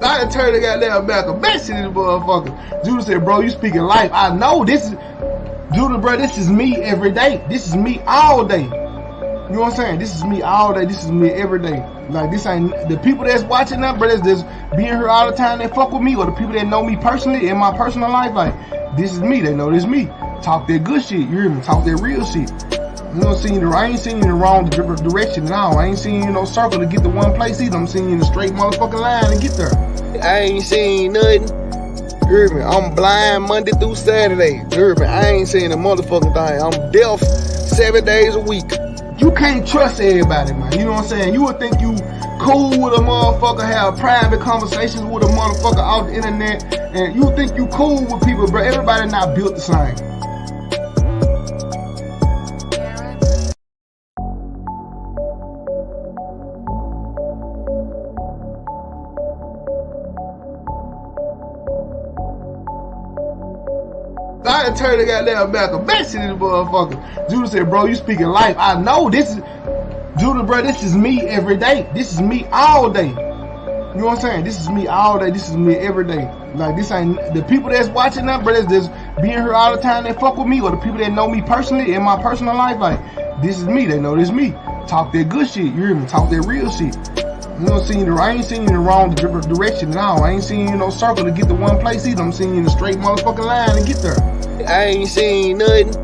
I done turned the goddamn Malcolm X in this motherfucker. Judah said, bro, you speaking life. I know this is, Judah, bro, this is me every day. This is me all day. You know what I'm saying? This is me all day. This is me every day. Like, this ain't, the people that's watching that, bro, that's being here all the time that fuck with me, or the people that know me personally in my personal life, like, this is me. They know this is me. Talk that good shit. You hear me? Talk that real shit. You know, I ain't seeing you in the wrong direction at all. I ain't seeing you no circle to get to one place either. I'm seeing you in a straight motherfucking line to get there. I ain't seen nothing. You hear me? I'm blind Monday through Saturday. You hear me? I ain't seen a motherfucking thing. I'm deaf 7 days a week. You can't trust everybody, man. You know what I'm saying? You would think you cool with a motherfucker, have private conversations with a motherfucker off the internet, and you think you cool with people, bro. Everybody not built the same. I done turned the goddamn Malcolm X in this motherfucker. Judah said, bro, you speaking life. I know this is, Judah, bro, this is me every day. This is me all day. You know what I'm saying? This is me all day. This is me every day. Like, this ain't, the people that's watching that, bro, that's being here all the time that fuck with me, or the people that know me personally in my personal life, like, this is me. They know this is me. Talk that good shit. You hear me? Talk that real shit. You know, I ain't seeing you in the wrong direction at all. I ain't seeing you no circle to get to one place either. I'm seeing you in a straight motherfucking line to get there. I ain't seen nothing.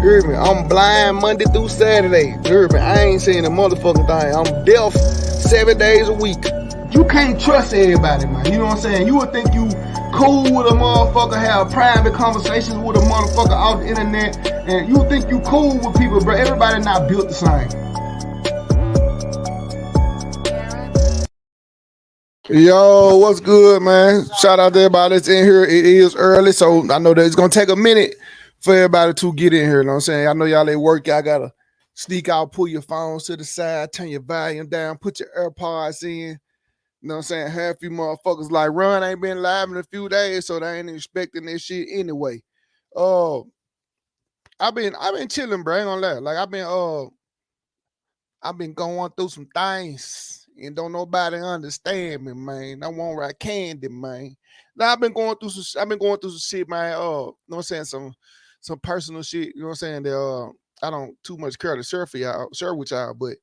You hear me? I'm blind Monday through Saturday. You hear me? I ain't seen a motherfucking thing. I'm deaf 7 days a week. You can't trust everybody, man. You know what I'm saying? You would think you cool with a motherfucker, have private conversations with a motherfucker off the internet, and you think you cool with people, bro. Everybody not built the same. Yo, what's good, man? Shout out to everybody that's in here. It is early, so I know that it's gonna take a minute for everybody to get in here. You know what I'm saying? I know y'all at work, y'all gotta sneak out, pull your phones to the side, turn your volume down, put your AirPods in. You know what I'm saying? Half you motherfuckers like Run ain't been live in a few days, so they ain't expecting this shit anyway. I've been chilling, bro. I ain't gonna lie. Like I've been going through some things. And don't nobody understand me, man. I want right candy, man. Now I've been going through some shit, man. You know what I'm saying? Some personal shit, you know what I'm saying? That I don't too much care to share with y'all, but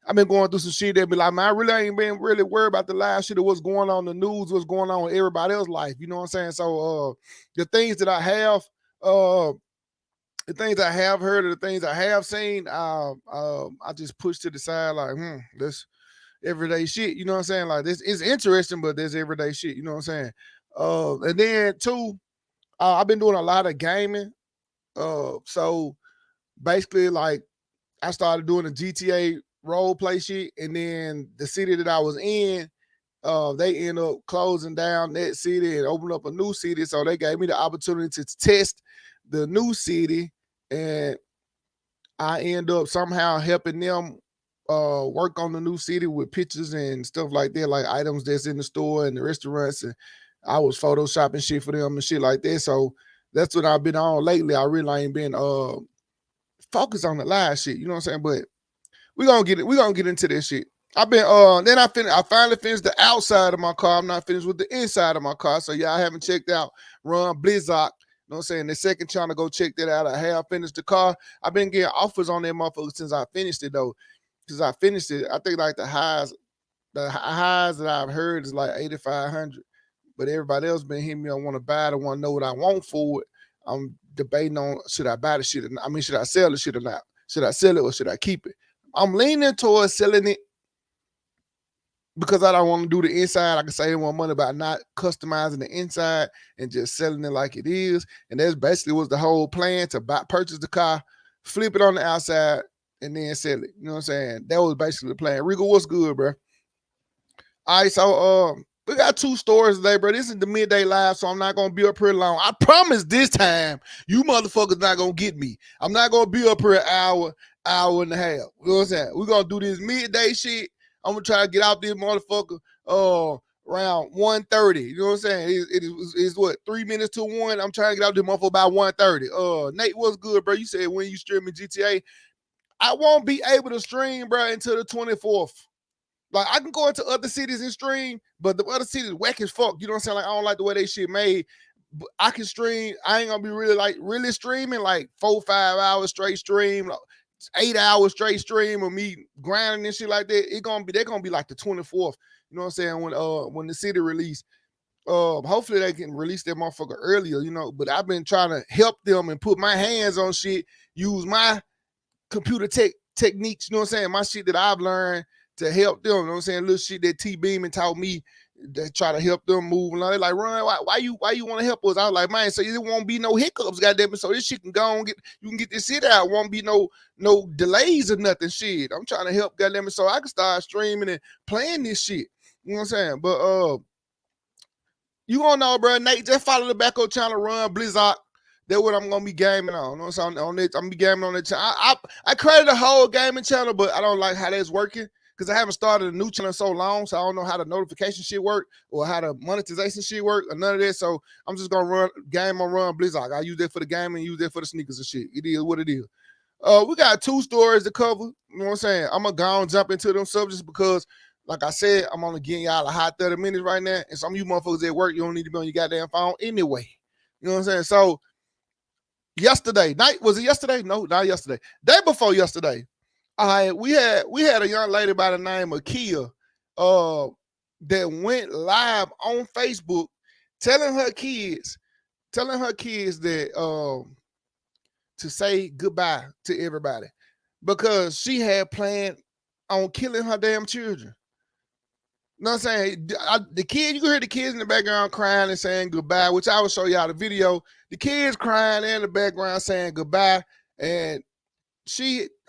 I've been going through some shit that be like, man, I really ain't been really worried about the last shit of what's going on in the news, what's going on in everybody else's life. You know what I'm saying? So the things that I have, the things I have heard or the things I have seen, I just push to the side like, this everyday shit, you know what I'm saying? Like, this is interesting, but there's everyday shit, you know what I'm saying? And then two, I've been doing a lot of gaming. So basically, like, I started doing the GTA role play shit, and then the city that I was in, they end up closing down that city and opening up a new city. So they gave me the opportunity to test the new city, and I end up somehow helping them work on the new city with pictures and stuff like that, like items that's in the store and the restaurants, and I was photoshopping shit for them and shit like that. So that's what I've been on lately. I really ain't been focused on the live shit, you know what I'm saying? But we're gonna get into this shit. I've been then I finally finished the outside of my car. I'm not finished with the inside of my car. So y'all haven't checked out Run Blizzoc. You know what I'm saying? The second trying to go check that out. I have finished the car. I've been getting offers on that motherfucker since I finished it though. Since I finished it, I think like the highs that I've heard is like 8,500. But everybody else been hitting me. I want to buy it. I want to know what I want for it. I'm debating on should I buy the shit or not. I mean, should I sell the shit or not? Should I sell it or should I keep it? I'm leaning towards selling it because I don't want to do the inside. I can save more money by not customizing the inside and just selling it like it is. And that's basically was the whole plan, to purchase the car, flip it on the outside, and then sell it. You know what I'm saying? That was basically the plan. Rico, what's good, bro? All right, so we got 2 stories today, bro. This is the midday live, so I'm not gonna be up here long. I promise this time, you motherfuckers not gonna get me. I'm not gonna be up here an hour and a half. You know what I'm saying? We're gonna do this midday shit. I'm gonna try to get out this motherfucker around 1:30. You know what I'm saying? It's what, 3 minutes to 1. I'm trying to get out this motherfucker by 1:30. Nate, what's good, bro? You said when you streaming GTA. I won't be able to stream, bro, until the 24th. Like I can go into other cities and stream, but the other cities whack as fuck. You know what I'm saying? Like I don't like the way they shit made. But I can stream. I ain't gonna be really streaming like 4-5 hours straight stream, like 8 hours straight stream of me grinding and shit like that. They're gonna be like the 24th. You know what I'm saying? When the city release. Hopefully they can release that motherfucker earlier, you know. But I've been trying to help them and put my hands on shit, use my computer techniques, you know what I'm saying? My shit that I've learned to help them, you know what I'm saying? Little shit that T Beeman taught me that try to help them move. And they're like, Ron, why you want to help us? I was like, man, so there won't be no hiccups, goddamn it. So this shit can go on, you can get this shit out. Won't be no delays or nothing. Shit. I'm trying to help, goddamn it, so I can start streaming and playing this shit. You know what I'm saying? But you gonna know, bro. Nate, just follow the back up channel, run Blizzoc. That's what I'm gonna be gaming on. You know what I'm saying? On it, I'm gonna be gaming on the channel. I created a whole gaming channel, but I don't like how that's working because I haven't started a new channel in so long, so I don't know how the notification shit work or how the monetization shit work or none of that. So I'm just gonna run Blizzoc. I use that for the game and use that for the sneakers and shit. It is what it is. We got 2 stories to cover. You know what I'm saying? I'm gonna go and jump into them subjects because, like I said, I'm only getting y'all a hot 30 minutes right now. And some of you motherfuckers at work, you don't need to be on your goddamn phone anyway. You know what I'm saying? So yesterday night, was it yesterday? No, not yesterday. Day before yesterday. We had a young lady by the name of Kia that went live on Facebook telling her kids that to say goodbye to everybody because she had planned on killing her damn children. You know what I'm saying? The kid, you can hear the kids in the background crying and saying goodbye, which I will show y'all the video. The kids crying in the background saying goodbye. And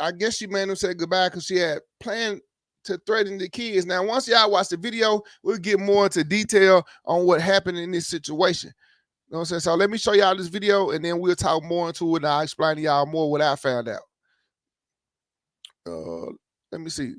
I guess she made them say goodbye because she had planned to threaten the kids. Now, once y'all watch the video, we'll get more into detail on what happened in this situation. You know what I'm saying? So let me show y'all this video and then we'll talk more into it and I'll explain to y'all more what I found out. Let me see.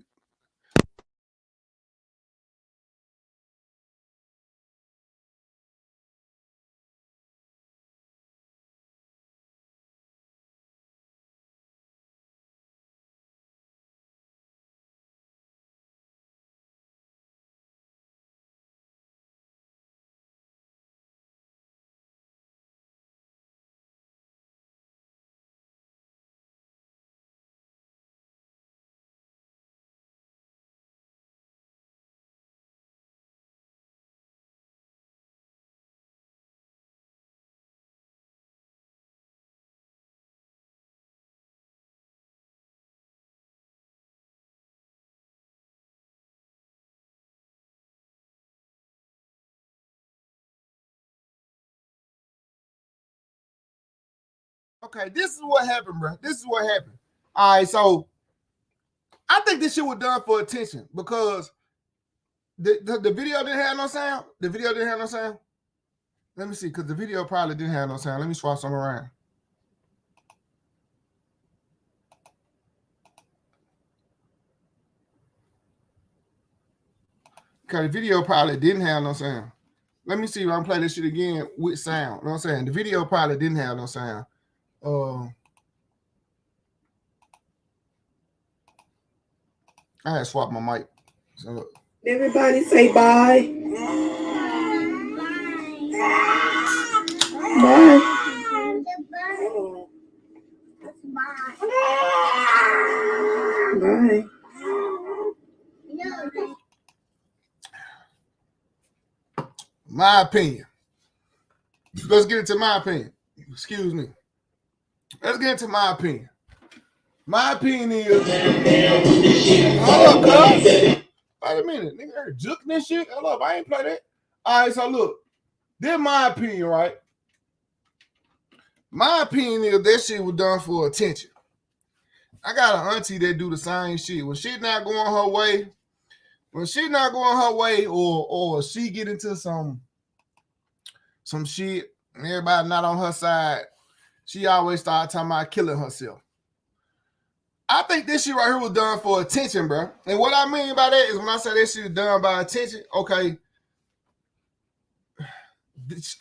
Okay, this is what happened, bro. This is what happened. All right, so I think this shit was done for attention because the video didn't have no sound. The video didn't have no sound. Let me see, because the video probably didn't have no sound. Let me swap some around. Okay, the video probably didn't have no sound. Let me see if I can play this shit again with sound. You know what I'm saying? The video probably didn't have no sound. I had to swap my mic. So look. Everybody say bye. Bye. Bye. My opinion. Let's get into my opinion. Excuse me. Let's get into my opinion. My opinion is. Hold up, cuz. Wait a minute. Nigga, heard juking this shit. Hold up. I ain't play that. All right, so look. This is my opinion, right? My opinion is that shit was done for attention. I got an auntie that do the same shit. When shit not going her way, or she get into some shit and everybody not on her side, she always start talking about killing herself. I think this shit right here was done for attention, bro. And what I mean by that is when I say this shit is done by attention, okay.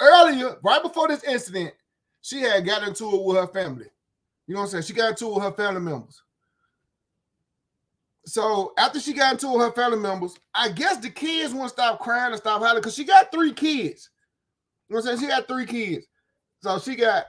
Earlier, right before this incident, she had got into it with her family. You know what I'm saying? She got into it with her family members. So after she got into her family members, I guess the kids won't stop crying and stop hollering because she got 3 kids. You know what I'm saying? She got 3 kids. So she got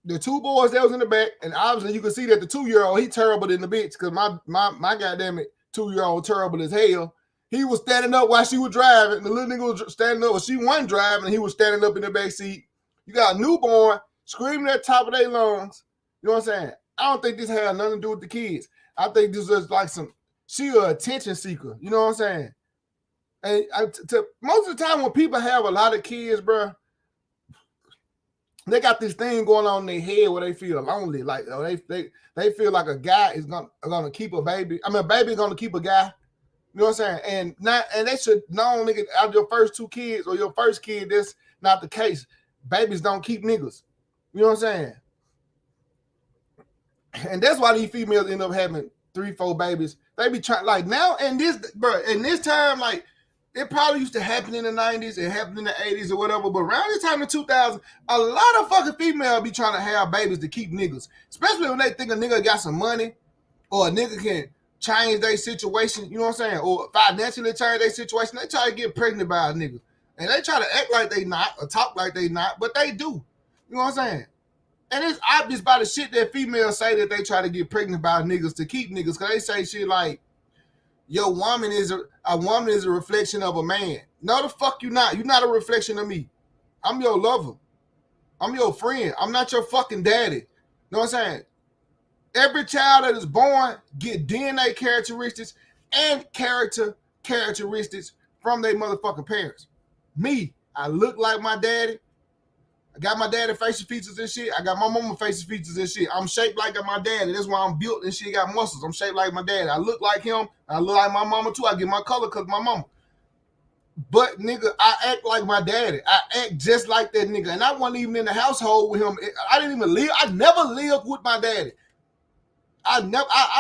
the 2 boys that was in the back, and obviously you can see that the 2-year-old, he terrible in the bitch because my goddamn it 2-year-old terrible as hell. He was standing up while she was driving. The little nigga was standing up while she wasn't driving, and he was standing up in the back seat. You got a newborn screaming at the top of their lungs. You know what I'm saying? I don't think this had nothing to do with the kids. I think this was like she an attention seeker. You know what I'm saying? And most of the time when people have a lot of kids, bro, they got this thing going on in their head where they feel lonely. Like they feel like a guy is gonna keep a baby. I mean, a baby gonna keep a guy. You know what I'm saying? And they should know, nigga, out of your first 2 kids or your first kid, that's not the case. Babies don't keep niggas. You know what I'm saying? And that's why these females end up having 3, 4 babies. They be trying like now and this time, like it probably used to happen in the 90s, it happened in the 80s or whatever, but around this time in 2000, a lot of fucking females be trying to have babies to keep niggas, especially when they think a nigga got some money or a nigga can change their situation, you know what I'm saying, or financially change their situation. They try to get pregnant by a nigga, and they try to act like they not or talk like they not, but they do. You know what I'm saying? And it's obvious by the shit that females say that they try to get pregnant by niggas to keep niggas, because they say shit like, your woman is a woman is a reflection of a man. No, the fuck you not. You're not a reflection of me. I'm your lover. I'm your friend. I'm not your fucking daddy. You know what I'm saying? Every child that is born get DNA characteristics and characteristics from their motherfucking parents. Me, I look like my daddy. I got my daddy facial features and shit. I got my mama facial features and shit. I'm shaped like my daddy. That's why I'm built and shit. Got muscles. I'm shaped like my daddy. I look like him. I look like my mama too. I get my color because my mama. But nigga, I act like my daddy. I act just like that nigga. And I wasn't even in the household with him. I didn't even live. I never lived with my daddy. I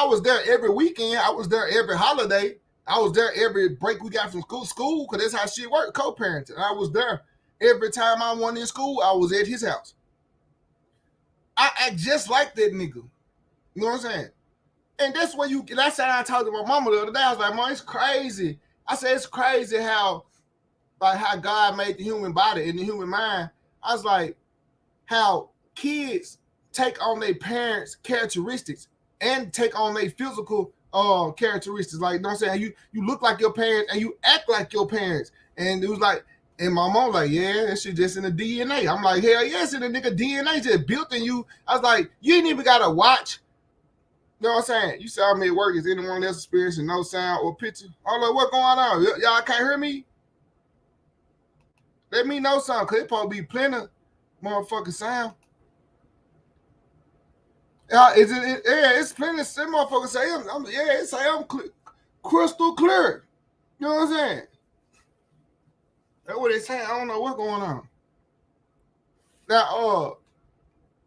was there every weekend. I was there every holiday. I was there every break we got from school, because that's how shit worked, co-parenting. I was there every time I went in school. I was at his house. I act just like that nigga. You know what I'm saying? And that's how I talked to my mama the other day. I was like, Mom, it's crazy. I said, it's crazy how God made the human body and the human mind. I was like, how kids take on their parents' characteristics and take on their physical characteristics. Like, you know what I'm saying? You look like your parents and you act like your parents. And it was like, and my mom like, yeah, that shit just in the DNA. I'm like, hell yeah, it's in the nigga DNA, just built in you. I was like, you ain't even got to watch. You know what I'm saying? You saw me at work. Is anyone else experiencing no sound or picture? I'm like, what going on? Y'all can't hear me? Let me know something, because it probably be plenty of motherfucking sound. Yeah, it's plenty of motherfuckers say I'm crystal clear. You know what I'm saying? That's what they saying. I don't know what's going on. Now,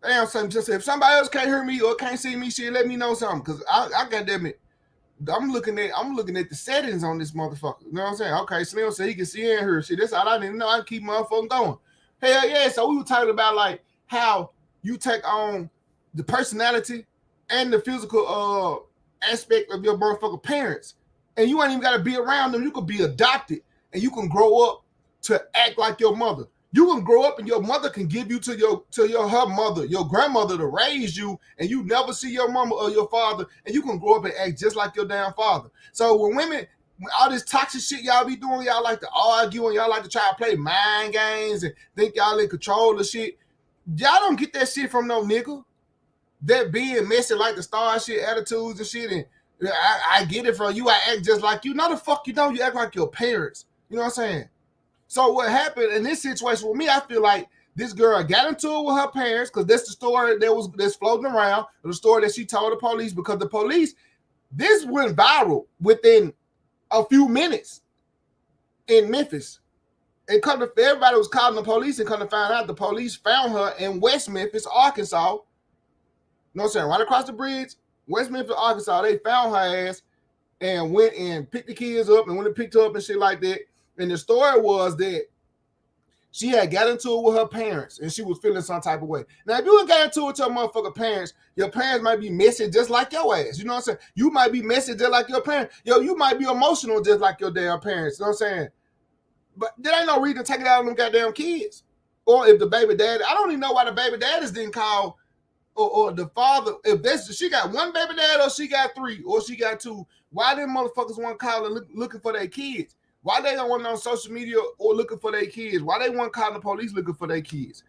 damn, something just if somebody else can't hear me or can't see me, shit, let me know something, because I got damn it. I'm looking at the settings on this motherfucker. You know what I'm saying? Okay, Slim said he can see and hear shit. That's all I didn't know. I keep motherfucking going. Hell yeah. So we were talking about like how you take on the personality and the physical aspect of your motherfucking parents. And you ain't even gotta be around them. You could be adopted and you can grow up to act like your mother. You can grow up and your mother can give you to her mother, your grandmother, to raise you, and you never see your mama or your father, and you can grow up and act just like your damn father. So when women, all this toxic shit y'all be doing, y'all like to argue and y'all like to try to play mind games and think y'all in control of shit. Y'all don't get that shit from no nigga. That being messy like the star shit, attitudes and shit, and I get it from you. I act just like you. No, the fuck you don't. You act like your parents. You know what I'm saying? So what happened in this situation with me, I feel like this girl got into it with her parents, because that's the story that's floating around, the story that she told the police, because the police, this went viral within a few minutes in Memphis. And everybody was calling the police, and come to find out the police found her in West Memphis, Arkansas. You know what I'm saying? Right across the bridge, West Memphis, Arkansas. They found her ass and went and picked the kids up and went and picked her up and shit like that. And the story was that She had got into it with her parents and she was feeling some type of way. Now, if you had got into it with your motherfucking parents, your parents might be messy just like your ass. You know what I'm saying? You might be messy just like your parents. Yo, you might be emotional just like your damn parents. You know what I'm saying? But there ain't no reason to take it out on them goddamn kids. Or if the baby daddy, I don't even know why the baby daddies didn't call or the father, if that's she got one baby dad or she got three or she got two, why them motherfuckers want to call and looking for their kids? Why they don't want on social media or looking for their kids? Why they want calling the police looking for their kids?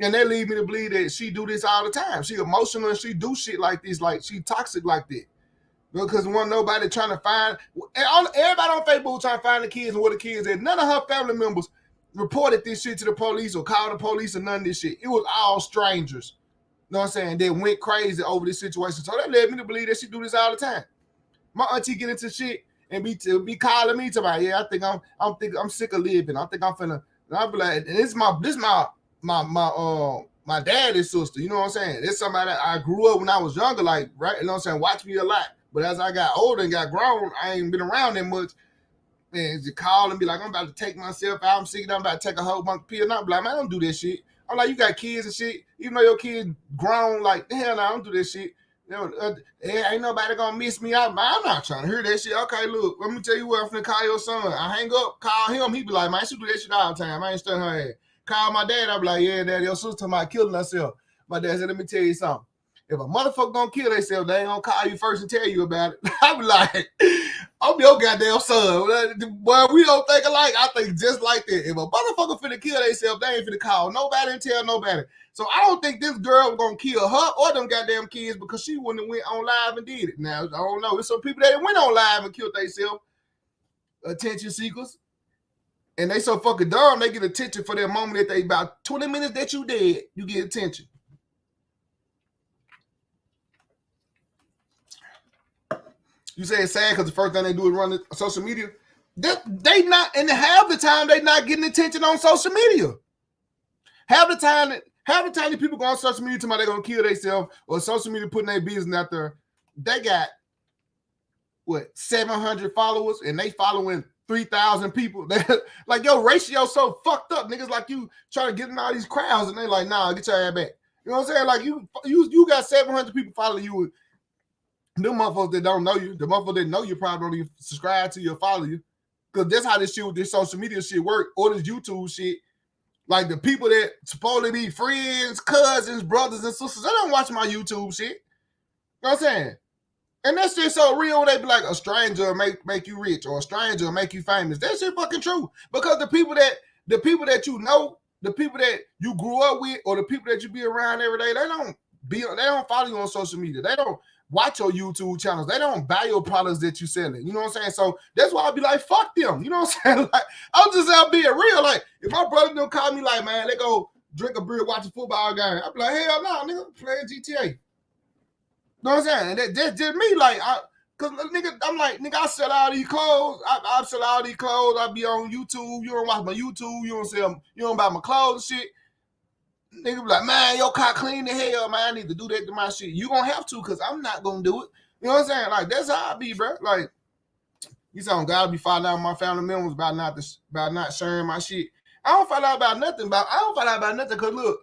And they lead me to believe that she do this all the time. She emotional and she do shit like this, like she toxic like that. Because one nobody trying to find everybody on Facebook trying to find the kids and where the kids at. None of her family members reported this shit to the police or called the police or none of this shit. It was all strangers. You know what I'm saying? They went crazy over this situation. So that led me to believe that she do this all the time. My auntie get into shit and be calling me to my, yeah, I think I'm sick of living. I think I'm finna. And I be like, and this my daddy's sister. You know what I'm saying? It's somebody that I grew up when I was younger, like, right? You know what I'm saying? Watch me a lot. But as I got older and got grown, I ain't been around that much. And just call and be like, I'm about to take myself out. I'm sick. I'm about to take a whole bunch of pills. And I'm like, man, I don't do that shit. I'm like, you got kids and shit. Even though your kids grown, like, hell no, I don't do that shit. You know, ain't nobody gonna miss me out. I'm not trying to hear that shit. Okay, look, let me tell you what, I'm finna call your son. I hang up, call him. He be like, man, she do that shit all the time. I ain't studying her ass. Call my dad. I be like, yeah, dad, your sister might killing herself. My dad said, let me tell you something. If a motherfucker gonna kill themselves, they ain't gonna call you first and tell you about it. I be like, I'm your goddamn son. Boy, we don't think alike. I think just like that. If a motherfucker finna kill themselves, they ain't finna call nobody and tell nobody. So I don't think this girl was gonna kill her or them goddamn kids because she wouldn't have went on live and did it. Now, I don't know. There's some people that went on live and killed themselves. Attention seekers. And they so fucking dumb, they get attention for that moment that they about 20 minutes that you dead, you get attention. You say it's sad because the first thing they do is run social media. They not, and half the time they not getting attention on social media. Half the time the people go on social media talking about they're gonna kill themselves or social media putting their business out there, they got what 700 followers and they following 3,000 people. Like your ratio so fucked up, niggas. Like you trying to get in all these crowds and they like, nah, get your ass back. You know what I'm saying? Like you got 700 people following you. Them motherfuckers that don't know you, the motherfuckers that know you probably don't even subscribe to you or follow you. Because that's how this shit with this social media shit work, or this YouTube shit. Like the people that supposed to be friends, cousins, brothers, and sisters, they don't watch my YouTube shit. You know what I'm saying? And that shit so real, they be like, a stranger make you rich, or a stranger make you famous. That shit fucking true. Because the people that you know, the people that you grew up with, or the people that you be around every day, they don't follow you on social media. They don't watch your YouTube channels. They don't buy your products that you selling. You know what I'm saying? So that's why I be like, fuck them. You know what I'm saying? Like, I'm just out being real. Like, if my brother don't call me like, man, they go drink a beer, watch a football game, I be like, hell no, nigga, playing GTA. You know what I'm saying? And that's just me. Like, cause nigga, I'm like, nigga, I sell all these clothes. I sell all these clothes. I be on YouTube. You don't watch my YouTube. You don't buy my clothes and shit. Nigga be like, man, your car clean the hell, man. I need to do that to my shit. You gonna have to, cause I'm not gonna do it. You know what I'm saying? Like, that's how I be, bro. Like, you saying gotta be find out my family members about not sharing my shit. I don't find out about nothing. Cause look,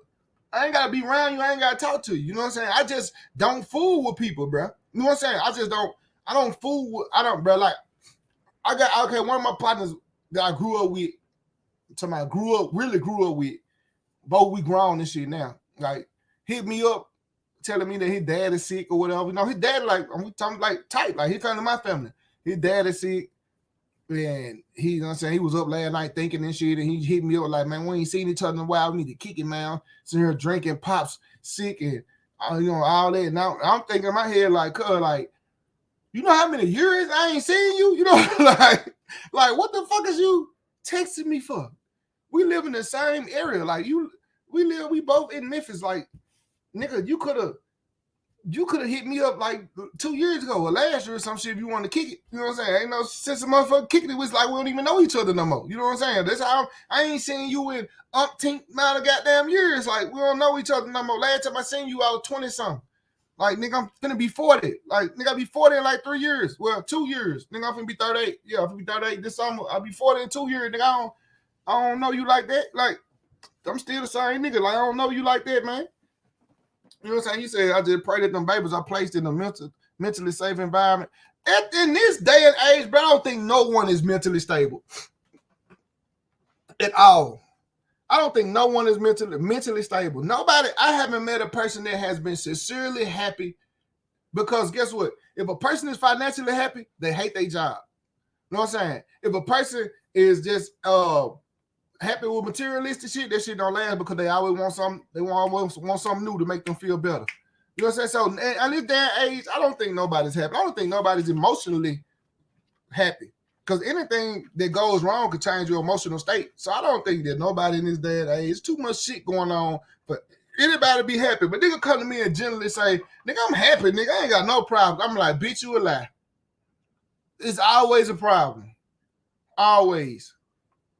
I ain't gotta be around you. I ain't gotta talk to you. You know what I'm saying? I just don't fool with people, bro. You know what I'm saying? I don't fool with. I don't, bro. Like, one of my partners that I grew up with. Really grew up with. Both we grown and shit now. Like, hit me up telling me that his dad is sick or whatever. You know, his dad, like, we talking like tight. Like, he come to my family. His dad is sick. And he, you know what I'm saying, he was up last night thinking and shit. And he hit me up like, man, we ain't seen each other in a while. We need to kick it, man. Sitting here drinking, pops sick and, you know, all that. Now I'm thinking in my head, like, like, you know how many years I ain't seen you? You know, like what the fuck is you texting me for? We live in the same area. Like, we both in Memphis. Like, nigga, you could have hit me up like 2 years ago or last year or some shit if you want to kick it. You know what I'm saying? Ain't no sense of motherfucker kicking it. It was like we don't even know each other no more. You know what I'm saying? That's how I ain't seen you in umpteenth amount of goddamn years. Like, we don't know each other no more. Last time I seen you, I was 20-something. Like, nigga, I'm finna be 40. Like, nigga, I'll be 40 in like 3 years. Well, 2 years. Nigga, I'm finna be 38. Yeah, I'm finna be 38 this summer. I'll be 40 in 2 years. Nigga, I don't know you like that. Like, I'm still the same nigga. Like, I don't know you like that, man. You know what I'm saying? He said, I just pray that them babies are placed in a mentally safe environment. In this day and age, bro, I don't think no one is mentally stable at all. I don't think no one is mentally stable. Nobody, I haven't met a person that has been sincerely happy, because guess what? If a person is financially happy, they hate their job. You know what I'm saying? If a person is just happy with materialistic shit, that shit don't last, because they always want something. They want something new to make them feel better. You know what I'm saying? So in this day and age, I don't think nobody's happy. I don't think nobody's emotionally happy, because anything that goes wrong could change your emotional state. So I don't think that nobody in this day and age, too much shit going on for anybody to be happy. But nigga come to me and generally say, nigga, I'm happy, nigga, I ain't got no problem. I'm like, bitch, you a lie. It's always a problem. Always.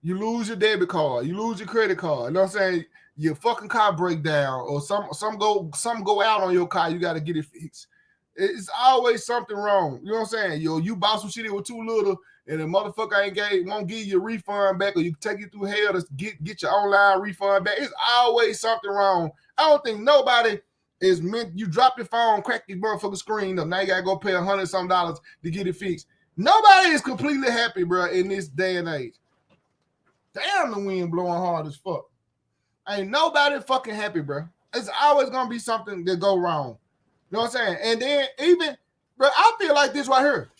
You lose your debit card, you lose your credit card. You know what I'm saying? Your fucking car break down, or some go out on your car, you got to get it fixed. It's always something wrong. You know what I'm saying? You bought some shit that was too little, and the motherfucker won't give you a refund back, or you take you through hell to get your online refund back. It's always something wrong. I don't think nobody is meant. You drop your phone, crack your motherfucking screen up. Now you gotta go pay $100 to get it fixed. Nobody is completely happy, bro, in this day and age. Damn, the wind blowing hard as fuck. Ain't nobody fucking happy, bro. It's always gonna be something that go wrong. You know what I'm saying? And then even, bro, I feel like this right here.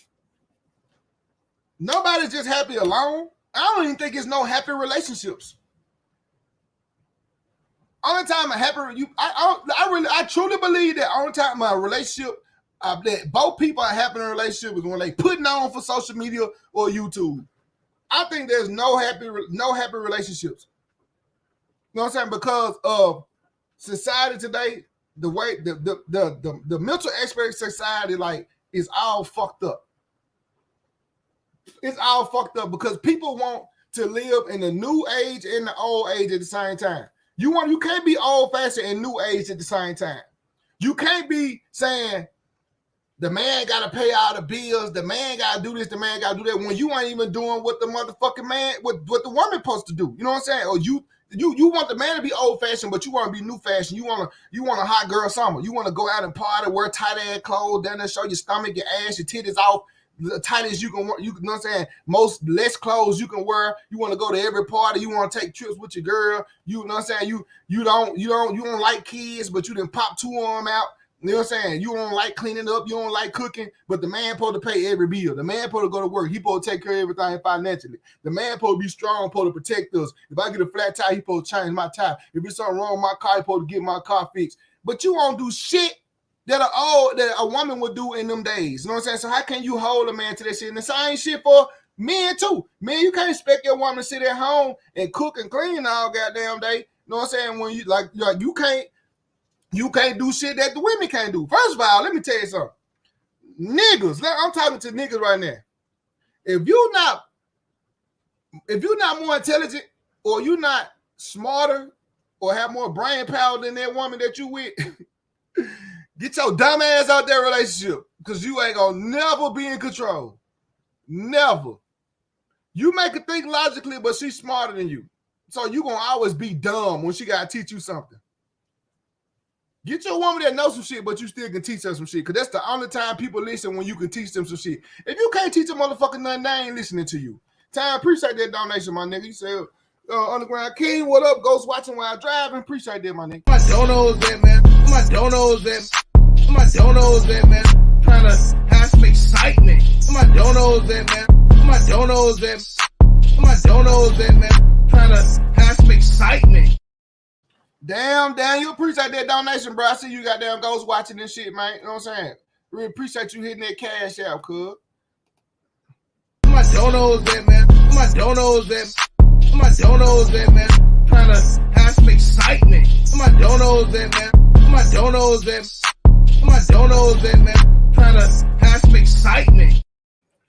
Nobody's just happy alone. I don't even think it's no happy relationships. Only time a happy, I truly believe that only time a relationship that both people are happy in a relationship is when they putting on for social media or YouTube. I think there's no happy relationships. You know what I'm saying? Because of society today, the way the mental aspect of society, like, is all fucked up. It's all fucked up because people want to live in the new age and the old age at the same time. You can't be old fashioned and new age at the same time. You can't be saying the man got to pay all the bills, the man got to do this, the man got to do that, when you ain't even doing what the motherfucking man, what the woman supposed to do. You know what I'm saying? Or you want the man to be old fashioned, but you want to be new fashioned. You want a hot girl summer. You want to go out and party, wear tight ass clothes, down there show your stomach, your ass, your titties off, the tightest you can wear. You know what I'm saying? Less clothes you can wear. You want to go to every party. You want to take trips with your girl. You know what I'm saying? You don't like kids, but you didn't pop two of them out. You know what I'm saying? You don't like cleaning up. You don't like cooking, but the man supposed to pay every bill. The man supposed to go to work. He supposed to take care of everything financially. The man supposed to be strong, supposed to protect us. If I get a flat tire, he supposed to change my tire. If there's something wrong with my car, he supposed to get my car fixed. But you won't do shit that a woman would do in them days. You know what I'm saying? So how can you hold a man to that shit? And the same shit for men too. Man, you can't expect your woman to sit at home and cook and clean all goddamn day. You know what I'm saying? When you can't do shit that the women can't do. First of all, let me tell you something. Niggas, I'm talking to niggas right now. If you're not more intelligent, or you're not smarter, or have more brain power than that woman that you with, get your dumb ass out that relationship, because you ain't gonna never be in control. Never. You make her think logically, but she's smarter than you. So you gonna always be dumb when she gotta teach you something. Get your woman that knows some shit, but you still can teach her some shit, because that's the only time people listen, when you can teach them some shit. If you can't teach a motherfucker nothing, they ain't listening to you. Time, appreciate that donation, my nigga. You said, Underground King, what up? Ghost watching while driving. Appreciate that, my nigga. My donos there, man. My donos there. My donos there, man. Trying to have some excitement. My donos there, man. My donos there. My donos there, man. Trying to have some excitement. Damn, you appreciate that donation, bro. I see you got damn Ghost watching this shit, man. You know what I'm saying? Really appreciate you hitting that cash out, cuz. My donos there, man. My donos there. My donos there, man. Trying to have some excitement. My donos there, man. My donos there. My donos there, man. Trying to have some excitement.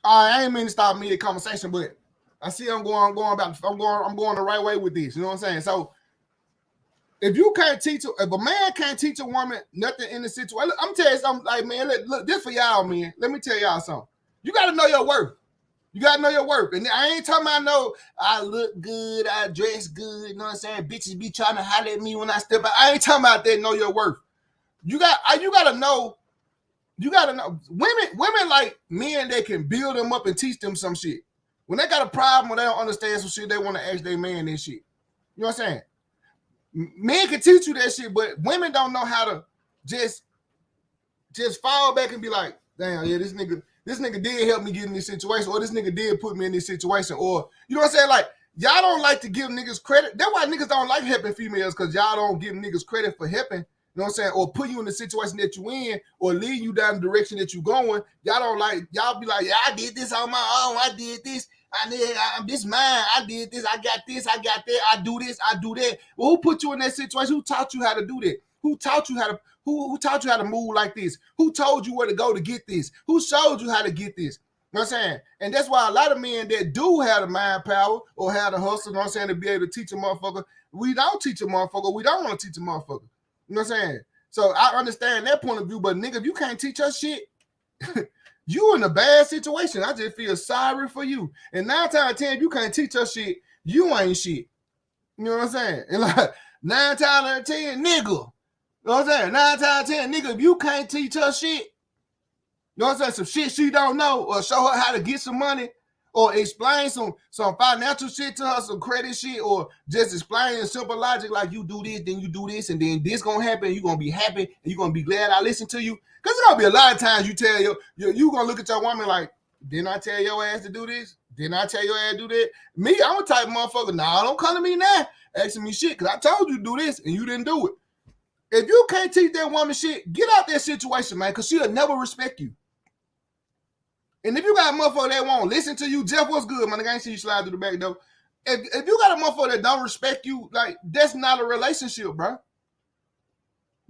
All right, I ain't mean to stop me the conversation, but I see I'm going the right way with this. You know what I'm saying? So if a man can't teach a woman nothing in the situation, I'm telling you something, like, man, look, this for y'all, man. Let me tell y'all something. You got to know your worth. You gotta know your worth. And I ain't talking about no, I look good, I dress good, you know what I'm saying? Bitches be trying to holler at me when I step out. I ain't talking about that, know your worth. You gotta know, women like men that can build them up and teach them some shit. When they got a problem or they don't understand some shit, they want to ask their man this shit. You know what I'm saying? Men can teach you that shit, but women don't know how to just fall back and be like, damn, yeah, this nigga did help me get in this situation, or this nigga did put me in this situation, or you know what I'm saying? Like, y'all don't like to give niggas credit. That's why niggas don't like helping females, because y'all don't give niggas credit for helping. You know what I'm saying? Or put you in the situation that you in, or lead you down the direction that you going. Y'all don't like, y'all be like, yeah, I did this on my own. I did this. This mine. I did this. I got this. I got that. I do this. I do that. Well, who put you in that situation? Who taught you how to do that? Who taught you how to who taught you how to move like this? Who told you where to go to get this? Who showed you how to get this? You know what I'm saying? And that's why a lot of men that do have the mind power or have the hustle, you know what I'm saying, to be able to teach a motherfucker, we don't teach a motherfucker. We don't want to teach a motherfucker. You know what I'm saying? So I understand that point of view, but nigga, if you can't teach us shit, you in a bad situation. I just feel sorry for you. And 9 times out of 10, if you can't teach us shit, you ain't shit. You know what I'm saying? And like 9 times out of 10, nigga. You know what I'm saying? 9 times out of 10, nigga, if you can't teach her shit, you know what I'm saying? Some shit she don't know, or show her how to get some money, or explain some financial shit to her, some credit shit, or just explain in simple logic, like you do this, then you do this, and then this gonna happen, you're gonna be happy, and you're gonna be glad I listened to you. Because there's gonna be a lot of times you tell you gonna look at your woman like, didn't I tell your ass to do this? Didn't I tell your ass to do that? Me, I'm a type of motherfucker, nah, don't come to me now asking me shit, because I told you to do this, and you didn't do it. If you can't teach that woman shit, get out that situation, man, because she'll never respect you. And if you got a motherfucker that won't listen to you, Jeff, what's good, man? I ain't see you slide through the back door. If you got a motherfucker that don't respect you, like, that's not a relationship, bro.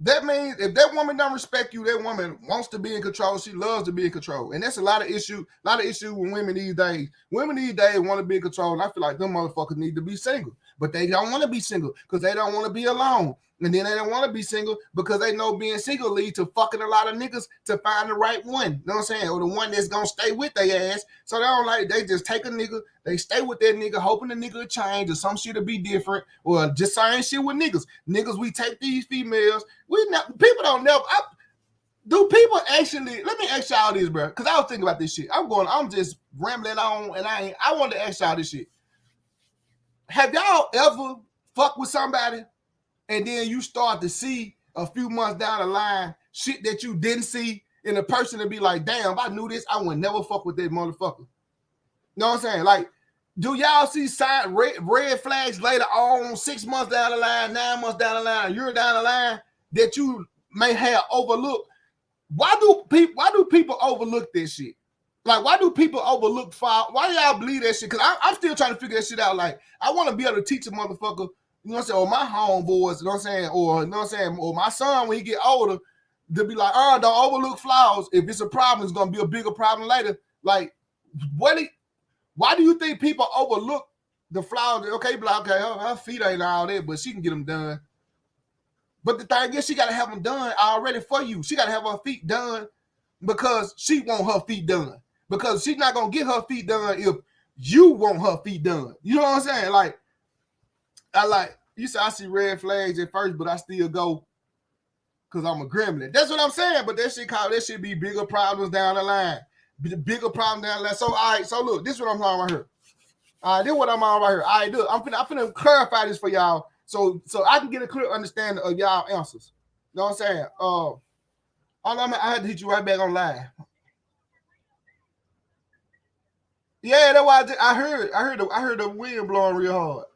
That means if that woman don't respect you, that woman wants to be in control. She loves to be in control. And that's a lot of issue with women these days. Women these days want to be in control, and I feel like them motherfuckers need to be single. But they don't want to be single because they don't want to be alone. And then they don't want to be single because they know being single leads to fucking a lot of niggas to find the right one. You know what I'm saying? Or the one that's going to stay with their ass. So they don't like, they just take a nigga, they stay with that nigga, hoping the nigga will change or some shit will be different. Or just saying shit with niggas. Niggas, we take these females. People don't never. Do people actually, let me ask y'all this, bro. Because I was thinking about this shit. I'm just rambling on, and I wanted to ask y'all this shit. Have y'all ever fucked with somebody and then you start to see a few months down the line shit that you didn't see in a person and be like, damn, if I knew this, I would never fuck with that motherfucker. You know what I'm saying? Like, do y'all see red flags later on, 6 months down the line, 9 months down the line, a year down the line that you may have overlooked? Why do people overlook this shit? Like, why do people overlook foul? Why do y'all believe that shit? Because I'm still trying to figure that shit out. Like, I want to be able to teach a motherfucker, you know what I'm saying, or my homeboys, you know what I'm saying, or, you know what I'm saying, or my son when he get older, to be like, don't overlook flaws. If it's a problem, it's going to be a bigger problem later. Like, why do you think people overlook the flaws? Okay, be like, okay, her feet ain't all that, but she can get them done. But the thing is, she got to have them done already for you. She got to have her feet done because she want her feet done. Because she's not going to get her feet done if you want her feet done. You know what I'm saying? Like, you said I see red flags at first, but I still go because I'm a gremlin. That's what I'm saying. But that shit be bigger problems down the line. Bigger problems down the line. So, all right, so look, this is what I'm talking about here. All right, this is what I'm on right here. All right, look, I'm finna clarify this for y'all so I can get a clear understanding of y'all answers. You know what I'm saying? I had to hit you right back on live. Yeah, that's why I heard the wind blowing real hard.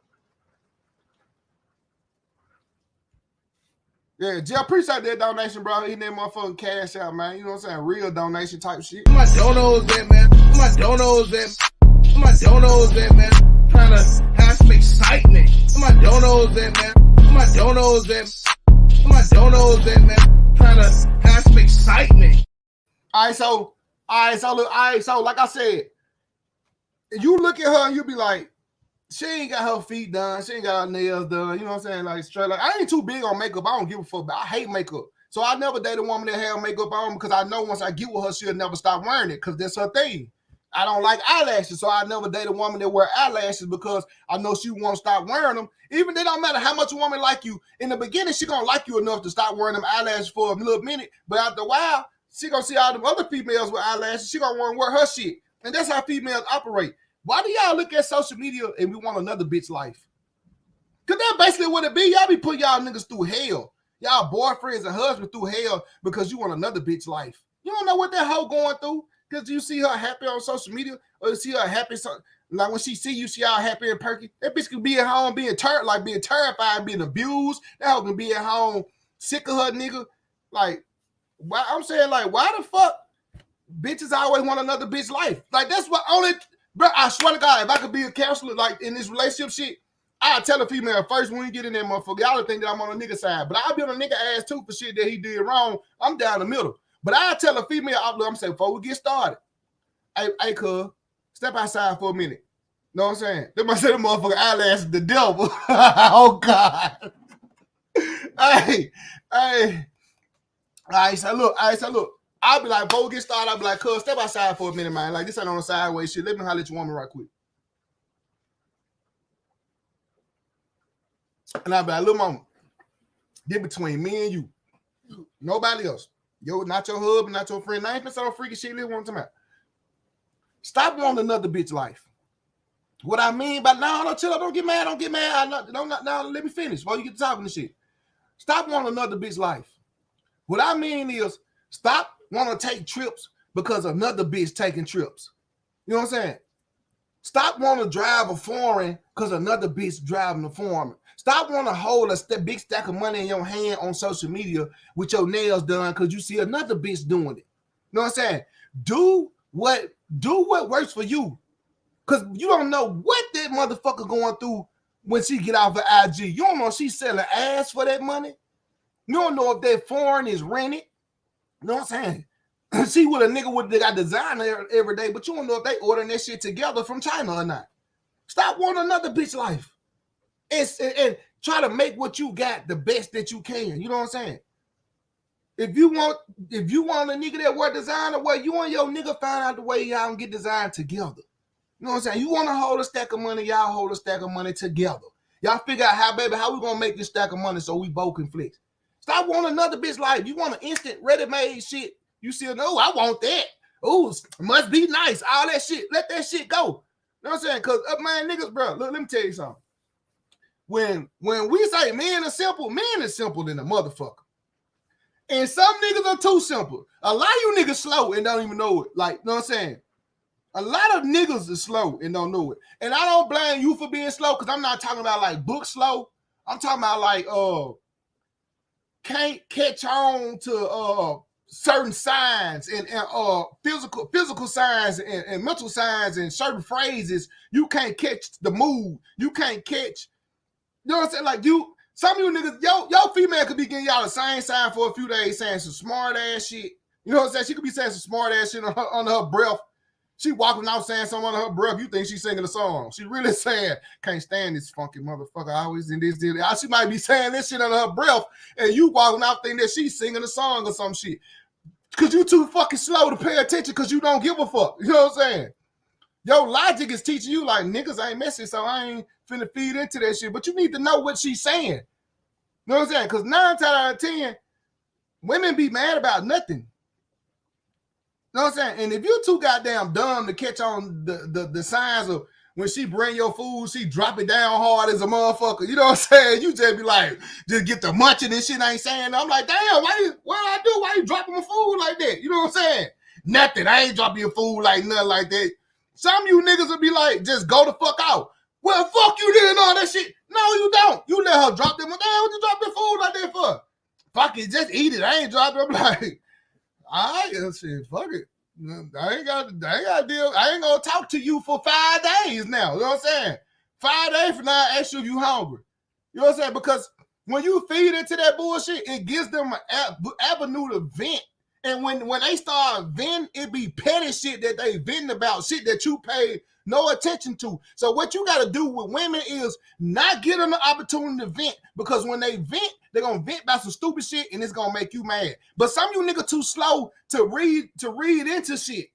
Yeah, Jeff, appreciate that donation, bro. He that motherfucking cash out, man. You know what I'm saying? Real donation type shit. My donos at, man. My donos at. My donos at, man. Trying to have some excitement. My donos at, man. My donos at. My donos at, man. Trying to have some excitement. All right, so like I said, you look at her and you be like, she ain't got her feet done. She ain't got her nails done. You know what I'm saying? Like, straight. Like, I ain't too big on makeup. I don't give a fuck. But I hate makeup. So I never date a woman that have makeup on because I know once I get with her, she'll never stop wearing it because that's her thing. I don't like eyelashes, so I never date a woman that wear eyelashes because I know she won't stop wearing them. Even they don't matter how much a woman like you. In the beginning, she gonna like you enough to stop wearing them eyelashes for a little minute, but after a while, she gonna see all them other females with eyelashes. She gonna want to wear her shit, and that's how females operate. Why do y'all look at social media and we want another bitch life? Cause that's basically what it be. Y'all be putting y'all niggas through hell. Y'all boyfriends and husbands through hell because you want another bitch life. You don't know what that hoe going through because you see her happy on social media or you see her happy. Like when she see you, see all happy and perky. That bitch could be at home being terrified, being abused. That hoe can be at home sick of her nigga. Like, why? I'm saying, like, why the fuck bitches always want another bitch life? Like, that's what only, bro, I swear to God, if I could be a counselor, like, in this relationship shit, I'll tell a female first when you get in there, motherfucker, y'all think that I'm on a nigga side. But I'll be on a nigga ass too for shit that he did wrong. I'm down the middle. But I'll tell a female, I'm saying, before we get started, hey, cuz, step outside for a minute. Know what I'm saying? They must say the motherfucker eyelashes the devil. Oh, God. Hey. I said, look. I'll be like, before we get started, I'll be like, cuz, step outside for a minute, man. Like, this ain't on the sideways shit. Let me holler at your woman right quick. And I'll be like, little mama, get between me and you. Nobody else. Yo, not your husband, not your friend. I ain't been so freaky shit. Live one time out. Stop wanting another bitch life. What I mean by no, chill out, don't get mad. Now let me finish while you get talking this shit. Stop wanting another bitch life. What I mean is stop wanting to take trips because another bitch taking trips. You know what I'm saying? Stop wanting to drive a foreign because another bitch driving a foreign. Stop wanting to hold a big stack of money in your hand on social media with your nails done because you see another bitch doing it. You know what I'm saying? Do what works for you. Because you don't know what that motherfucker going through when she get off of IG. You don't know if she's selling ass for that money. You don't know if that foreign is rented. You know what I'm saying? See what a nigga would they got designer every day, but you don't know if they ordering that shit together from China or not. Stop wanting another bitch life. And try to make what you got the best that you can. You know what I'm saying? If you want a nigga that wear designer, well, you and your nigga find out the way y'all can get designed together. You know what I'm saying? You want to hold a stack of money, y'all hold a stack of money together. Y'all figure out how we gonna make this stack of money so we both can flex. Stop wanting another bitch life. You want an instant ready-made shit. You see, no, I want that. Oh, must be nice. All that shit. Let that shit go. You know what I'm saying? Because, man, niggas, bro, look, let me tell you something. When we say men are simple than a motherfucker. And some niggas are too simple. A lot of you niggas slow and don't even know it. Like, you know what I'm saying? A lot of niggas are slow and don't know it. And I don't blame you for being slow because I'm not talking about like book slow. I'm talking about like can't catch on to certain signs and physical signs and mental signs and certain phrases. You can't catch the mood. You can't catch, you know what I'm saying? Like some of you niggas, your female could be getting y'all the same sign for a few days saying some smart ass shit. You know what I'm saying? She could be saying some smart ass shit on her breath. She walking out saying something under her breath. You think she's singing a song. She really saying, can't stand this funky motherfucker. I always in this. She might be saying this shit under her breath, and you walking out thinking that she's singing a song or some shit. Because you too fucking slow to pay attention because you don't give a fuck. You know what I'm saying? Your logic is teaching you like, niggas ain't messing, so I ain't finna feed into that shit. But you need to know what she's saying. You know what I'm saying? Because 9 times out of 10, women be mad about nothing. You know what I'm saying? And if you too goddamn dumb to catch on the signs of when she bring your food, she drop it down hard as a motherfucker. You know what I'm saying? You just be like, just get the munching and shit ain't saying. I'm like, damn, why you dropping my food like that? You know what I'm saying? Nothing. I ain't dropping your food like nothing like that. Some of you niggas will be like, just go the fuck out. Well, fuck you did and all that shit. No, you don't. You let her drop them. Damn, what you drop your food like that for? Fuck it, just eat it. I ain't dropping. I'm like, all right, shit, fuck it. I ain't got to deal. I ain't gonna talk to you for 5 days now. You know what I'm saying? 5 days from now, I ask you if you hungry. You know what I'm saying? Because when you feed into that bullshit, it gives them an avenue to vent. And when they start venting, it be petty shit that they venting about, shit that you pay no attention to. So what you got to do with women is not give them the opportunity to vent, because when they vent, they're going to vent about some stupid shit and it's going to make you mad. But some of you niggas too slow to read into shit.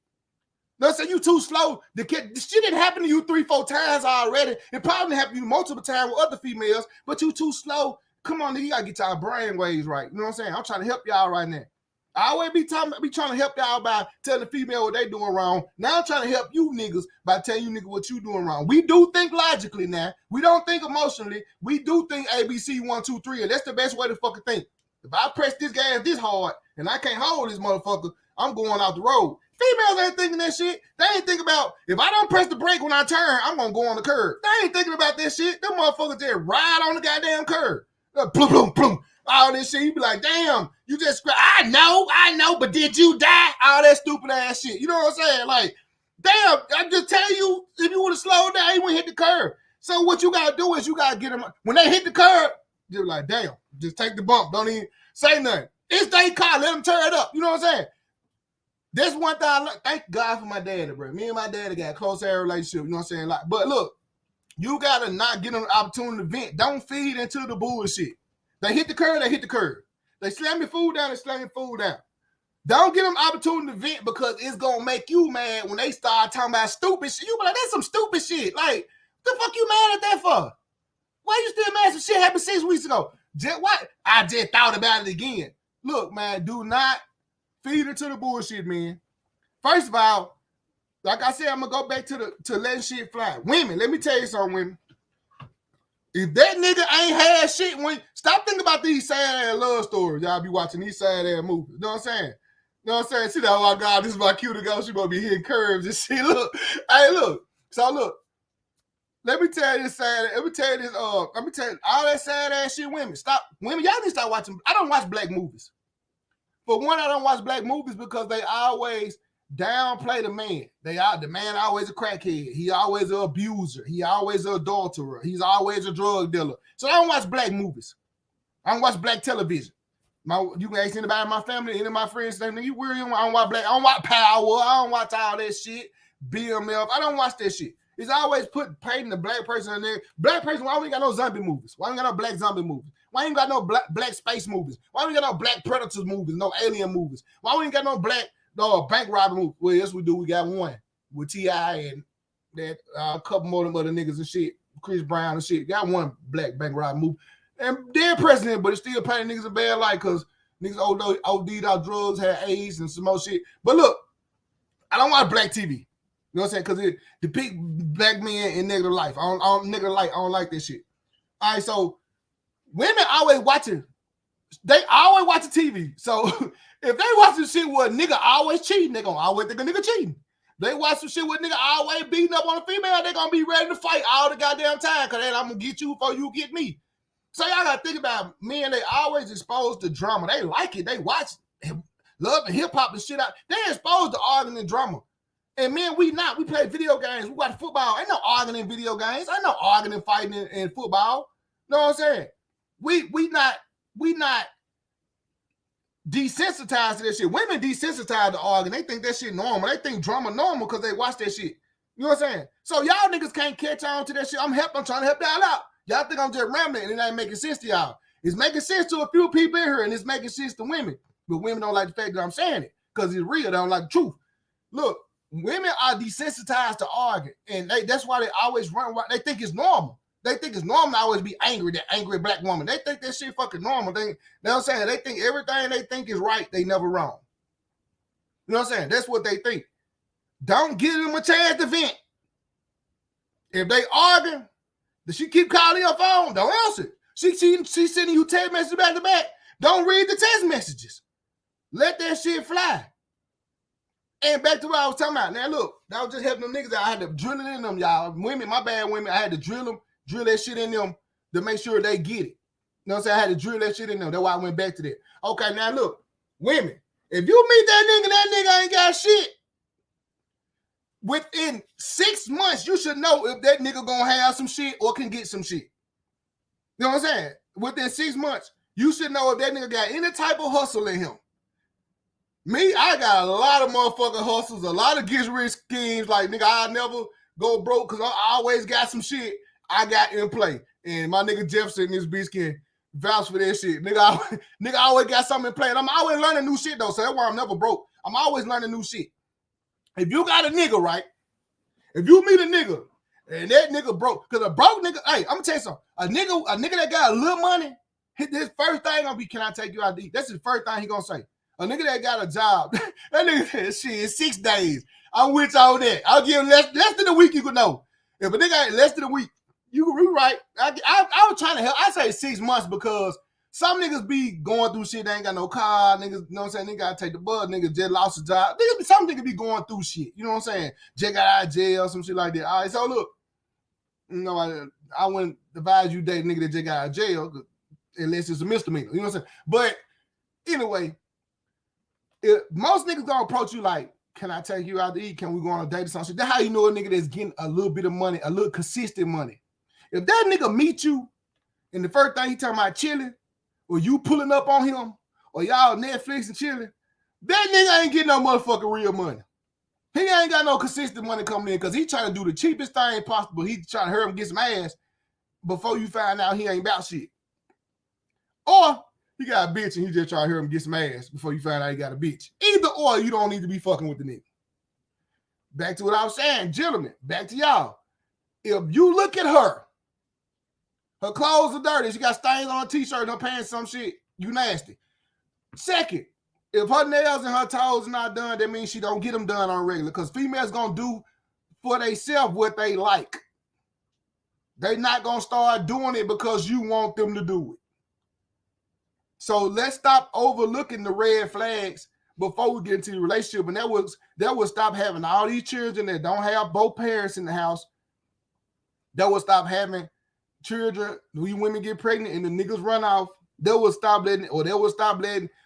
You Let's say you too slow. The shit didn't happen to you 3-4 times already. It probably happened to you multiple times with other females, but you too slow. Come on, nigga, you gotta get y'all brain waves right. You know what I'm saying? I'm trying to help y'all right now. I always be trying to help y'all by telling the female what they doing wrong. Now I'm trying to help you niggas by telling you niggas what you doing wrong. We do think logically now. We don't think emotionally. We do think ABC 1, 2, 3, and that's the best way to fucking think. If I press this gas this hard and I can't hold this motherfucker, I'm going out the road. Females ain't thinking that shit. They ain't thinking about, if I don't press the brake when I turn, I'm going to go on the curb. They ain't thinking about that shit. Them motherfuckers just ride on the goddamn curb. Plum, plum, plum. All this shit. You be like, damn, you just, I know, but did you die? All that stupid ass shit. You know what I'm saying? Like, damn, I'm just telling you, if you would have slowed down, you wouldn't hit the curb. So what you got to do is you got to get them, when they hit the curb, just like, damn, just take the bump. Don't even say nothing. It's their car. Let them tear it up. You know what I'm saying? That's one thing I thank God for my daddy, bro. Me and my daddy got a close air relationship. You know what I'm saying? Like, but look, you got to not get an opportunity to vent. Don't feed into the bullshit. They hit the curb, they hit the curb. They slam your food down, they slam your food down. Don't give them opportunity to vent because it's going to make you mad when they start talking about stupid shit. You be like, that's some stupid shit. Like, what the fuck you mad at that for? Why you still mad? Some shit happened 6 weeks ago. What? I just thought about it again. Look, man, do not feed into the bullshit, man. First of all, like I said, I'm going to go back to letting shit fly. Women, let me tell you something, women. If that nigga ain't had shit, stop thinking about these sad ass love stories. Y'all be watching these sad ass movies. You know what I'm saying? You know what I'm saying? See that? Oh my God, this is my cute girl. She gonna be hitting curves and shit. Look, hey, look. So look, let me tell you this all that sad ass shit. Women, stop. Women, y'all need to start watching. I don't watch black movies. For one, I don't watch black movies because they always downplay the man. The man always a crackhead. He always an abuser. He always an adulterer. He's always a drug dealer. So I don't watch black movies. I don't watch black television. You can ask anybody in my family, any of my friends, say, you weird. I don't watch black. I don't watch Power. I don't watch all that shit. BMF. I don't watch that shit. It's always painting the black person in there. Black person, why we ain't got no zombie movies? Why ain't got no black zombie movies? Why ain't got no black space movies? Why ain't got no black predators movies? No alien movies? Why we ain't got no black bank robbery movie? Well, yes, we do. We got one with T.I. and that a couple more of them other niggas and shit. Chris Brown and shit. Got one black bank robbery movie. And dead president, but it's still painting niggas a bad light because niggas OD'd out drugs, had AIDS and some more shit. But look, I don't watch black TV. You know what I'm saying? Because it depict black men in negative life. I don't like that shit. All right, so women always watching. They always watching TV. So if they watching shit where a nigga always cheating, they gonna always think a nigga cheating. They watch some shit where a nigga always beating up on a female, they gonna be ready to fight all the goddamn time because I'm gonna get you before you get me. So y'all gotta think about men, they always exposed to drama. They like it, they watch love and hip-hop and shit out. They exposed to arguing and drama. And men, we play video games, we watch football. Ain't no arguing in video games, ain't no arguing and fighting in football. You know what I'm saying? We not desensitized to that shit. Women desensitized to arguing. They think that shit normal. They think drama normal because they watch that shit. You know what I'm saying? So y'all niggas can't catch on to that shit. I'm trying to help y'all out. Y'all think I'm just rambling and it ain't making sense to y'all. It's making sense to a few people in here and it's making sense to women. But women don't like the fact that I'm saying it because it's real. They don't like the truth. Look, women are desensitized to arguing, and that's why they always run. They think it's normal. They think it's normal to always be angry, that angry black woman. They think that shit fucking normal. You know what I'm saying? They think everything they think is right, they never wrong. You know what I'm saying? That's what they think. Don't give them a chance to vent. If they arguing, does she keep calling your phone? Don't answer. She sending you text messages back to back. Don't read the text messages. Let that shit fly. And back to what I was talking about. Now, look, that was just helping them niggas out. I had to drill it in them, y'all. Women, my bad women, I had to drill that shit in them to make sure they get it. You know what I'm saying? I had to drill that shit in them. That's why I went back to that. Okay, now look, women, if you meet that nigga ain't got shit, within 6 months, you should know if that nigga gonna have some shit or can get some shit. You know what I'm saying? Within 6 months, you should know if that nigga got any type of hustle in him. Me, I got a lot of motherfucking hustles, a lot of get-rich schemes. Like, nigga, I'll never go broke because I always got some shit I got in play. And my nigga Jefferson, this bitch can vouch for that shit. Nigga always got something in play. And I'm always learning new shit, though, so that's why I'm never broke. I'm always learning new shit. If you got a nigga, right? If you meet a nigga and that nigga broke, because a broke nigga, hey, I'm gonna tell you something. A nigga that got a little money, his first thing gonna be, can I take you out to eat? That's his first thing he gonna say. A nigga that got a job, that nigga said, shit, 6 days. I'm with y'all that. I'll give him less than a week, you could know. If a nigga ain't less than a week, you right. I was trying to help. I say 6 months because some niggas be going through shit. They ain't got no car. Niggas, you know what I'm saying? They gotta take the bus. Niggas just lost a job. Some niggas be going through shit. You know what I'm saying? Just got out of jail, some shit like that. All right, so look, you know, I wouldn't advise you date a nigga that just got out of jail unless it's a misdemeanor. You know what I'm saying? But anyway, most niggas gonna approach you like, can I take you out to eat? Can we go on a date or something? That's how you know a nigga that's getting a little bit of money, a little consistent money. If that nigga meet you and the first thing he talking about chilling, or you pulling up on him, or y'all Netflix and chilling, that nigga ain't getting no motherfucking real money. He ain't got no consistent money coming in because he trying to do the cheapest thing possible. He trying to hurry him get some ass before you find out he ain't about shit. Or he got a bitch and he just trying to hurry him get some ass before you find out he got a bitch. Either or, you don't need to be fucking with the nigga. Back to what I was saying, gentlemen, back to y'all. If you look at her clothes are dirty, she got stains on her t-shirt, her pants, some shit, you nasty. Second, if her nails and her toes are not done, that means she don't get them done on regular, because females gonna do for themselves what they like. They not gonna start doing it because you want them to do it. So let's stop overlooking the red flags before we get into the relationship, and that will stop having all these children that don't have both parents in the house. That will stop having children, we women get pregnant and the niggas run off. They will stop letting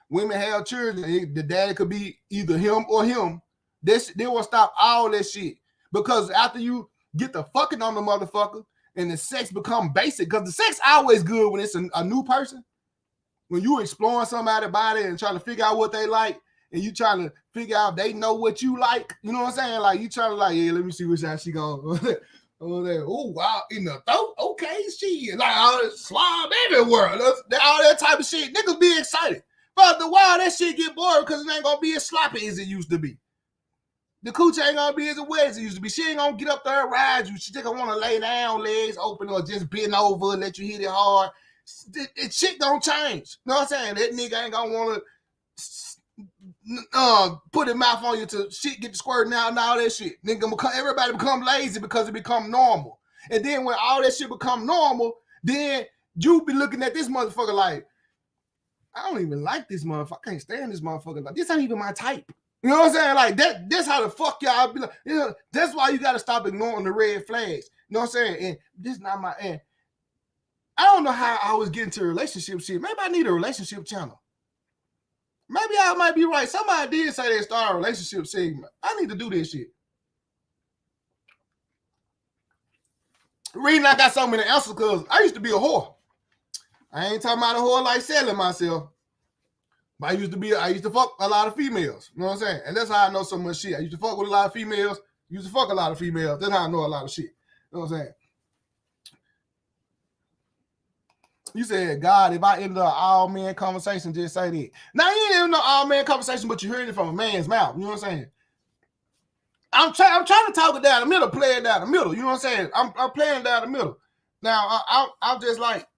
women have children. The daddy could be either him or him. They will stop all that shit. Because after you get the fucking on the motherfucker and the sex become basic, because the sex always good when it's a new person. When you exploring somebody's body and trying to figure out what they like, and you trying to figure out they know what you like, you know what I'm saying? Like, you trying to like, yeah, let me see which side she going. Oh, wow, in the throat? Okay, shit. Like, all this slob everywhere. All that type of shit. Niggas be excited. But after a while, that shit get boring because it ain't going to be as sloppy as it used to be. The coochie ain't going to be as wet as it used to be. She ain't going to get up there and ride you. She just going to want to lay down, legs open, or just bend over and let you hit it hard. Shit don't change. You know what I'm saying? That nigga ain't going to want to put his mouth on you till shit get to squirting out and all that shit. Everybody become lazy because it become normal. And then when all that shit become normal, then you be looking at this motherfucker like, I don't even like this motherfucker. I can't stand this motherfucker. Like, this ain't even my type. You know what I'm saying? Like, that's how the fuck y'all be like. You know, that's why you got to stop ignoring the red flags. You know what I'm saying? And this is not my end. I don't know how I was getting to a relationship shit. Maybe I need a relationship channel. Maybe I might be right. Somebody did say they started a relationship segment. I need to do this shit. The reason I got so many answers because I used to be a whore. I ain't talking about a whore like selling myself. But I used to fuck a lot of females. You know what I'm saying? And that's how I know so much shit. I used to fuck with a lot of females. Used to fuck a lot of females. That's how I know a lot of shit. You know what I'm saying? You said, God, if I ended an all-man conversation, just say that. Now, you ain't even no all-man conversation, but you're hearing it from a man's mouth. You know what I'm saying? I'm trying to talk it down the middle, play it down the middle. You know what I'm saying? I'm playing down the middle. Now, I'm just like,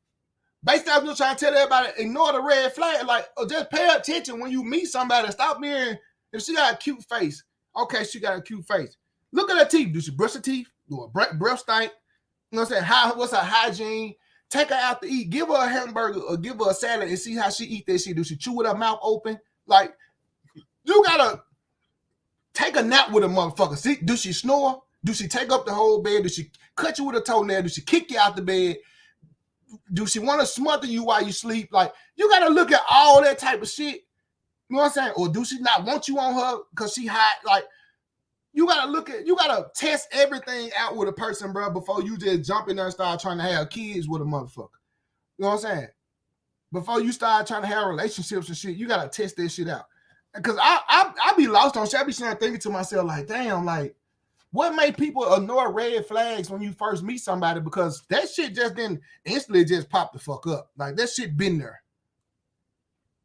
basically, I'm just trying to tell everybody, ignore the red flag. Like, just pay attention when you meet somebody. Stop being, if she got a cute face, okay, she got a cute face. Look at her teeth. Do she brush her teeth? Do her breath stink? You know what I'm saying? What's her hygiene? Take her out to eat. Give her a hamburger or give her a salad and see how she eat that shit. Do she chew with her mouth open? Like, you gotta take a nap with a motherfucker. See, do she snore? Do she take up the whole bed? Do she cut you with a toenail? Do she kick you out the bed? Do she want to smother you while you sleep? Like, you gotta look at all that type of shit. You know what I'm saying? Or do she not want you on her because she hot? Like, you gotta test everything out with a person, bro, before you just jump in there and start trying to have kids with a motherfucker. You know what I'm saying? Before you start trying to have relationships and shit, you gotta test that shit out. Because I be lost on shit. I be thinking to myself, like, damn, like, what made people ignore red flags when you first meet somebody? Because that shit just didn't instantly just pop the fuck up. Like, that shit been there.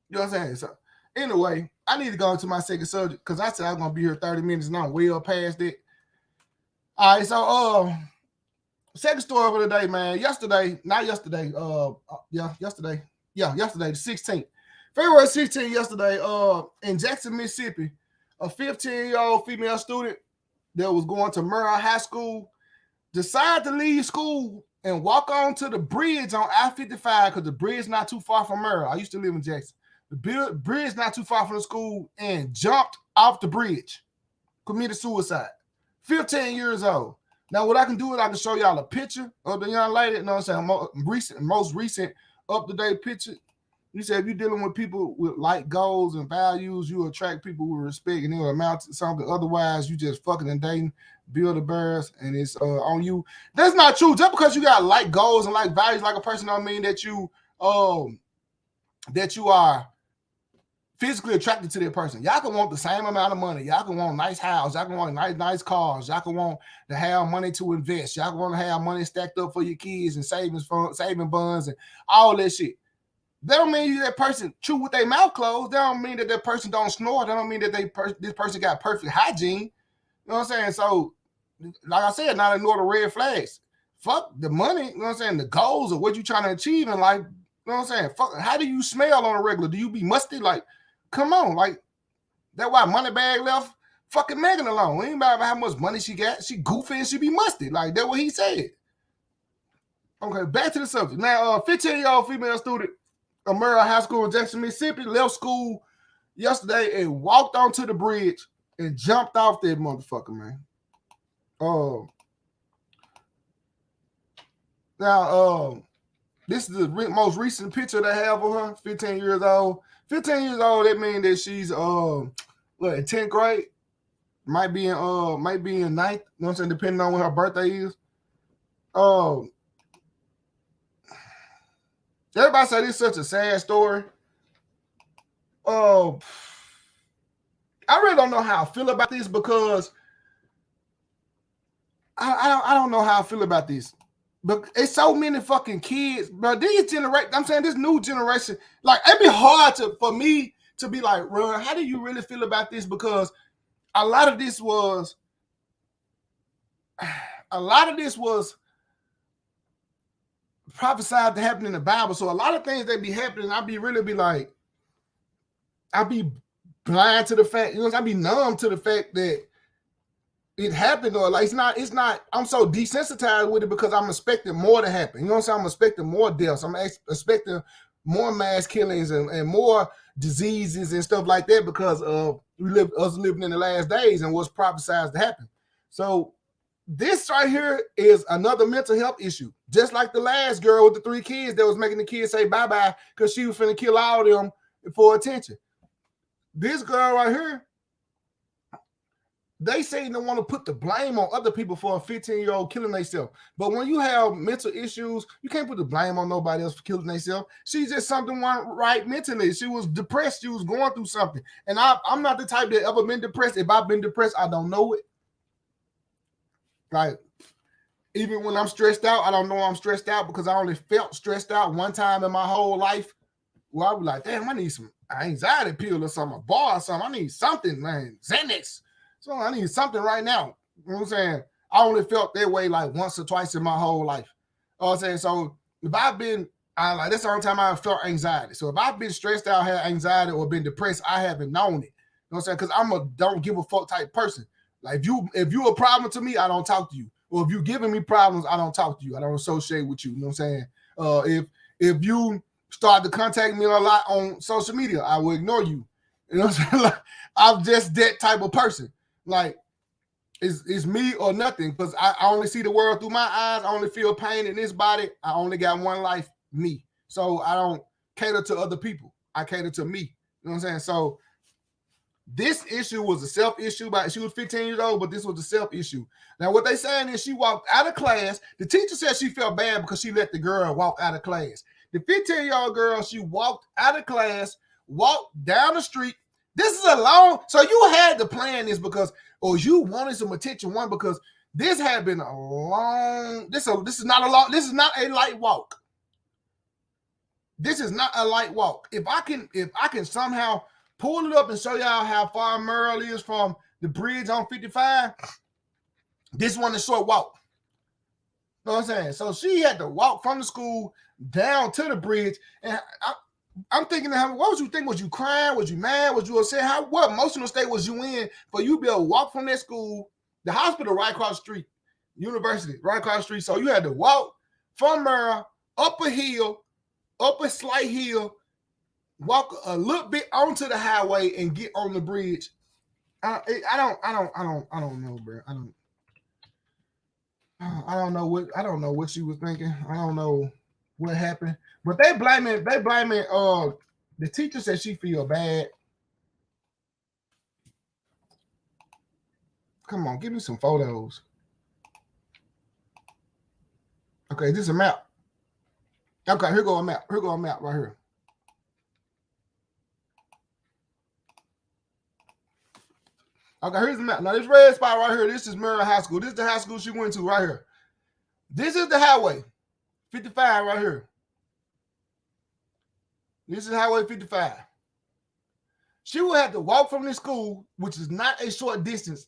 You know what I'm saying? So, anyway, I need to go into my second subject because I said I'm gonna be here 30 minutes and I'm well past it. All right, so second story for the day, man. Yesterday, yesterday, the 16th. February 16th, yesterday, in Jackson, Mississippi, a 15-year-old female student that was going to Murrah High School decided to leave school and walk on to the bridge on I-55 because the bridge not too far from Murrah. I used to live in Jackson. The bridge not too far from the school and jumped off the bridge, committed suicide. 15 years old. Now, what I can do is I can show y'all a picture of the young lady. You know what I'm saying? Most recent, up-to-date picture. You said if you're dealing with people with like goals and values, you attract people with respect and they'll amount to something. Otherwise, you just fucking and dating, build a bears, and it's on you. That's not true. Just because you got like goals and like values like a person don't mean that you are physically attracted to that person. Y'all can want the same amount of money. Y'all can want a nice house. Y'all can want nice cars. Y'all can want to have money to invest. Y'all can want to have money stacked up for your kids and saving bonds and all that shit. That don't mean that person chew with their mouth closed. That don't mean that person don't snore. That don't mean that this person got perfect hygiene. You know what I'm saying? So, like I said, not ignore the red flags. Fuck the money. You know what I'm saying? The goals of what you trying to achieve in life. You know what I'm saying? Fuck. How do you smell on a regular? Do you be musty? Like, come on. Like, that's why Moneybag left fucking Megan alone. It ain't about how much money she got. She goofy and she be musty. Like, that's what he said. Okay, back to the subject. Now, 15-year-old female student of Murrah High School in Jackson, Mississippi, left school yesterday and walked onto the bridge and jumped off that motherfucker, man. This is the most recent picture they have of her. 15 years old. 15 years old. That means that she's in 10th grade. Might be in 9th. You know what I'm saying? Depending on when her birthday is. Everybody say this is such a sad story. I really don't know how I feel about this because I don't know how I feel about this. But it's so many fucking kids, bro. These generation, I'm saying this new generation, like it'd be hard for me to be like, Ron, how do you really feel about this? Because a lot of this was prophesied to happen in the Bible. So a lot of things that be happening, I'd be blind to the fact, I'd be numb to the fact that it happened, or like it's not, I'm so desensitized with it because I'm expecting more to happen. You know what I'm saying? I'm expecting more deaths. I'm expecting more mass killings and more diseases and stuff like that because of us living in the last days and what's prophesied to happen. So this right here is another mental health issue. Just like the last girl with the 3 kids that was making the kids say bye-bye because she was finna kill all of them for attention. This girl right here, they say they want to put the blame on other people for a 15-year-old killing themselves. But when you have mental issues, you can't put the blame on nobody else for killing themselves. She just something went right mentally. She was depressed. She was going through something. And I'm not the type that ever been depressed. If I've been depressed, I don't know it. Like, even when I'm stressed out, I don't know I'm stressed out because I only felt stressed out one time in my whole life. Well, I was like, damn, I need some anxiety pill or something, a bar or something. I need something, man. Xanax. So I need something right now. You know what I'm saying? I only felt that way like once or twice in my whole life. You know what I'm saying? So if I've been, that's the only time I felt anxiety. So if I've been stressed out, had anxiety, or been depressed, I haven't known it. You know what I'm saying? Because I'm a don't give a fuck type person. Like if you a problem to me, I don't talk to you. Or if you giving me problems, I don't talk to you. I don't associate with you. You know what I'm saying? If you start to contact me a lot on social media, I will ignore you. You know what I'm saying? Like, I'm just that type of person. Like, it's me or nothing, because I only see the world through my eyes. I only feel pain in this body. I only got one life, me. So I don't cater to other people. I cater to me. You know what I'm saying? So this issue was a self issue. She was 15 years old, but this was a self issue. Now, what they saying is she walked out of class. The teacher said she felt bad because she let the girl walk out of class. The 15-year-old girl, she walked out of class, walked down the street. This is a long, so you had to plan this because, or you wanted some attention, one, because this had been a long, this is not a light walk. This is not a light walk. If I can somehow pull it up and show y'all how far Merle is from the bridge on 55. This one is short walk. You know what I'm saying? So she had to walk from the school down to the bridge. And I'm thinking, what was you thinking? Was you crying? Was you mad? Was you upset? What emotional state was you in for you to be able to walk from that school, the hospital right across the street, university right across the street? So you had to walk from Merle up a hill, up a slight hill, walk a little bit onto the highway and get on the bridge. I don't know, bro. I don't know what she was thinking. I don't know what happened. But they blaming the teacher said she feel bad. Come on, give me some photos. Okay, this is a map. Okay, here go a map. Here go a map right here. Okay, here's the map. Now, this red spot right here, this is Merle High School. This is the high school she went to right here. This is the highway, 55 right here. This is Highway 55. She will have to walk from this school, which is not a short distance.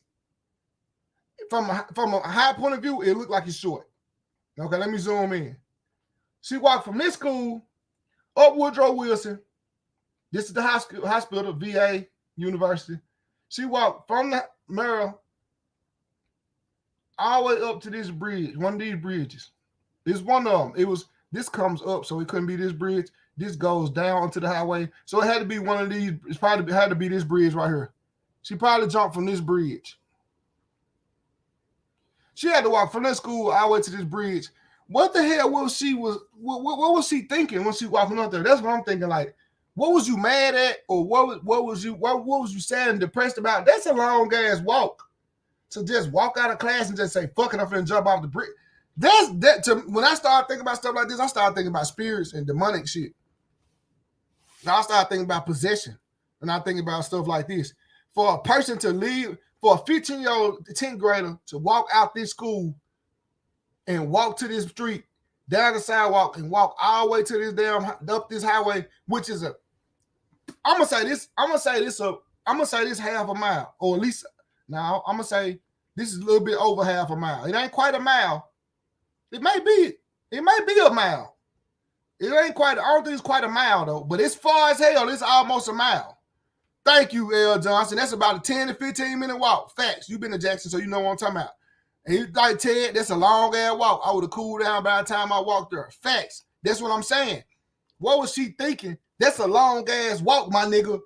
From a high point of view, it looked like it's short. Okay, let me zoom in. She walked from this school up Woodrow Wilson. This is the hospital, VA University. She walked from the Merle all the way up to this bridge, one of these bridges. This one of them. This comes up, so it couldn't be this bridge. This goes down to the highway. So it had to be one of these. It probably had to be this bridge right here. She probably jumped from this bridge. She had to walk from that school all the way to this bridge. What the hell what was she thinking when she walking up there? That's what I'm thinking. Like, what was you mad at, or what was you sad and depressed about? That's a long ass walk. To just walk out of class and just say, fuck it, I'm finna jump off the bridge. When I start thinking about stuff like this, I start thinking about spirits and demonic shit. Now I start thinking about possession. And I think about stuff like this. For a person to leave, for a 15-year-old 10th grader to walk out this school and walk to this street, down the sidewalk, and walk all the way to this up this highway, which is I'm gonna say this half a mile, or at least now I'm gonna say this is a little bit over half a mile. It ain't quite a mile. It might be a mile. It ain't quite, I don't think it's quite a mile though, but it's far as hell. It's almost a mile. Thank you, L. Johnson. That's about a 10 to 15 minute walk. Facts. You've been to Jackson, so you know what I'm talking about. And he's like, Ted, that's a long ass walk. I would have cooled down by the time I walked there. Facts. That's what I'm saying. What was she thinking? That's a long ass walk, my nigga.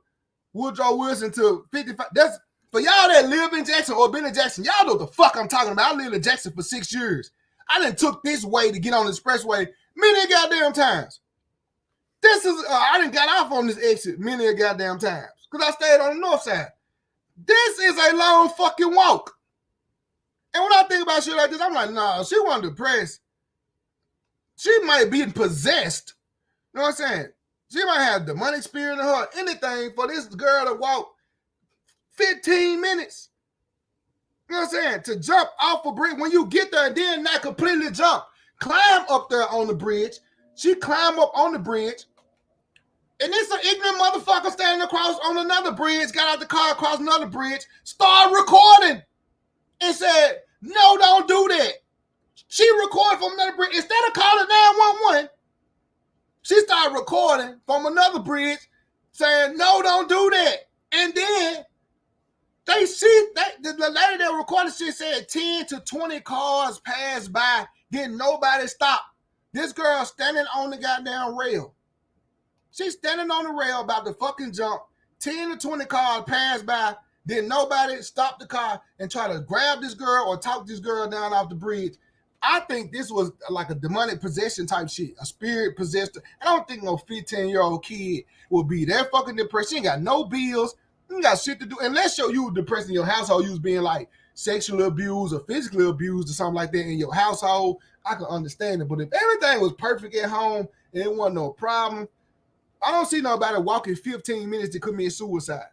Woodrow Wilson to 55. That's for y'all that live in Jackson or been in Jackson. Y'all know what the fuck I'm talking about. I lived in Jackson for 6 years. I done took this way to get on the expressway many goddamn times. I done got off on this exit many goddamn times because I stayed on the north side. This is a long fucking walk. And when I think about shit like this, I'm like, nah, she wasn't depressed. She might be possessed. You know what I'm saying? She might have demonic spirit in her, anything for this girl to walk 15 minutes. You know what I'm saying? To jump off a bridge. When you get there and then not completely jump, climb up there on the bridge. She climbed up on the bridge. And this an ignorant motherfucker standing across on another bridge, got out the car across another bridge, started recording and said, no, don't do that. She recorded from another bridge. Instead of calling 911, she started recording from another bridge saying, no, don't do that. And then the lady that recorded shit said 10 to 20 cars passed by, didn't nobody stop. This girl standing on the goddamn rail. She's standing on the rail about to fucking jump. 10 to 20 cars passed by, didn't nobody stop the car and try to grab this girl or talk this girl down off the bridge. I think this was like a demonic possession type shit, a spirit possessed. I don't think no 15-year-old kid will be that fucking depressed. She ain't got no bills. You ain't got shit to do. Unless you were depressed in your household, you was being like sexually abused or physically abused or something like that in your household, I can understand it. But if everything was perfect at home and it wasn't no problem, I don't see nobody walking 15 minutes to commit suicide.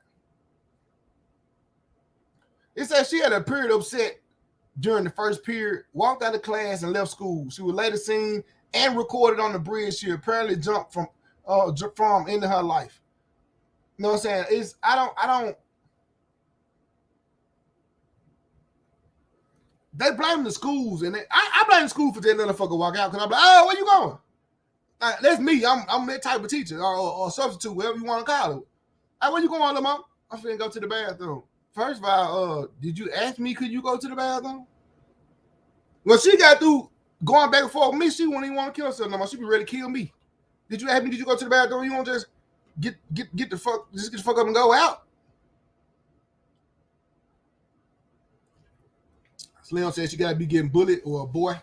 It says she had a period upset during the first period, walked out of class and left school. She was later seen and recorded on the bridge she apparently jumped from into her life. You know what I'm saying? It's I don't. They blame the schools, and I blame the school for letting the fucker walk out because I'm like, oh, where you going? That's me. I'm that type of teacher or substitute, whatever you want to call it. Hey, where you going, little mom? I'm finna go to the bathroom. First of all, did you ask me could you go to the bathroom? When she got through going back and forth with me, she wouldn't even want to kill herself no more. She be ready to kill me. Did you ask me? Did you go to the bathroom? You want to just get the fuck up and go out? Slim said she gotta be getting bullied or a boy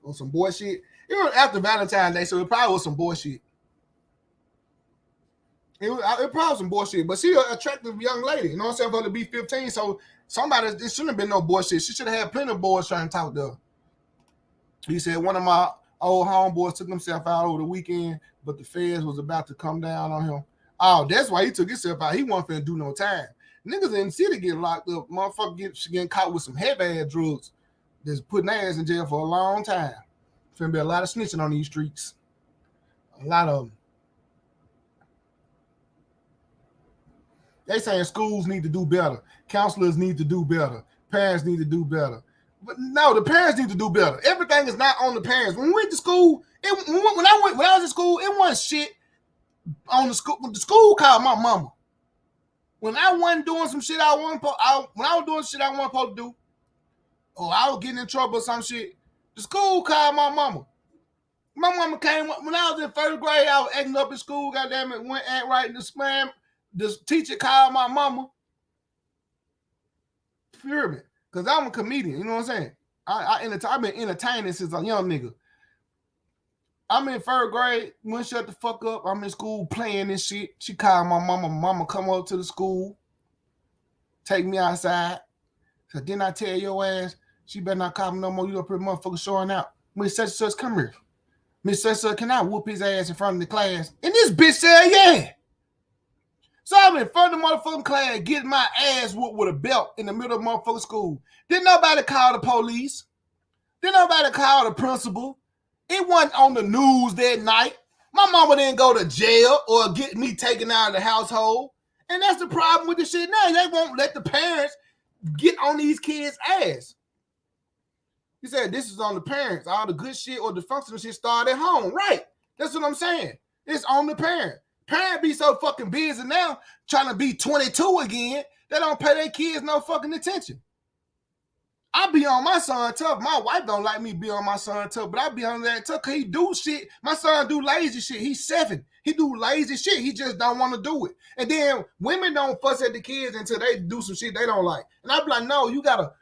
or some boy shit. It was after Valentine's Day, so it probably was some bullshit. It probably was some bullshit, but she an attractive young lady. You know what I'm saying? For her to be 15, so somebody, it shouldn't have been no bullshit. She should have had plenty of boys trying to talk to her. He said one of my old homeboys took himself out over the weekend, but the feds was about to come down on him. Oh, that's why he took himself out. He wasn't finna do no time. Niggas in the city get locked up. Motherfucker getting caught with some heavy-ass drugs that's putting their ass in jail for a long time. Finna be a lot of snitching on these streets. A lot of them. They saying schools need to do better. Counselors need to do better. Parents need to do better. But no, the parents need to do better. Everything is not on the parents. When we went to school, when I was in school, it wasn't shit on the school. The school called my mama. When I wasn't doing some shit when I was doing shit I wasn't supposed to do, or I was getting in trouble or some shit, the school called my mama. My mama came when I was in first grade. I was acting up in school. Goddamn it, went act right in the spam. The teacher called my mama. Hear me? Because I'm a comedian. You know what I'm saying? I've been entertaining since a young nigga. I'm in third grade. Wouldn't shut the fuck up. I'm in school playing this shit. She called my mama. Mama come up to the school. Take me outside. So didn't I tell your ass? She better not call me no more. You up here motherfucker showing out. Miss such such, come here. Miss such, can I whoop his ass in front of the class? And this bitch said, yeah. So I'm in front of the motherfucking class getting my ass whooped with a belt in the middle of motherfucking school. Didn't nobody call the police. Didn't nobody call the principal. It wasn't on the news that night. My mama didn't go to jail or get me taken out of the household. And that's the problem with the shit now. They won't let the parents get on these kids' ass. He said this is on the parents. All the good shit or the functional shit start at home. Right. That's what I'm saying. It's on the parent. Parents be so fucking busy now trying to be 22 again, they don't pay their kids no fucking attention. I be on my son tough. My wife don't like me be on my son tough, but I be on that tough because he do shit. My son do lazy shit. He's 7. He do lazy shit. He just don't want to do it. And then women don't fuss at the kids until they do some shit they don't like. And I be like, no, you got to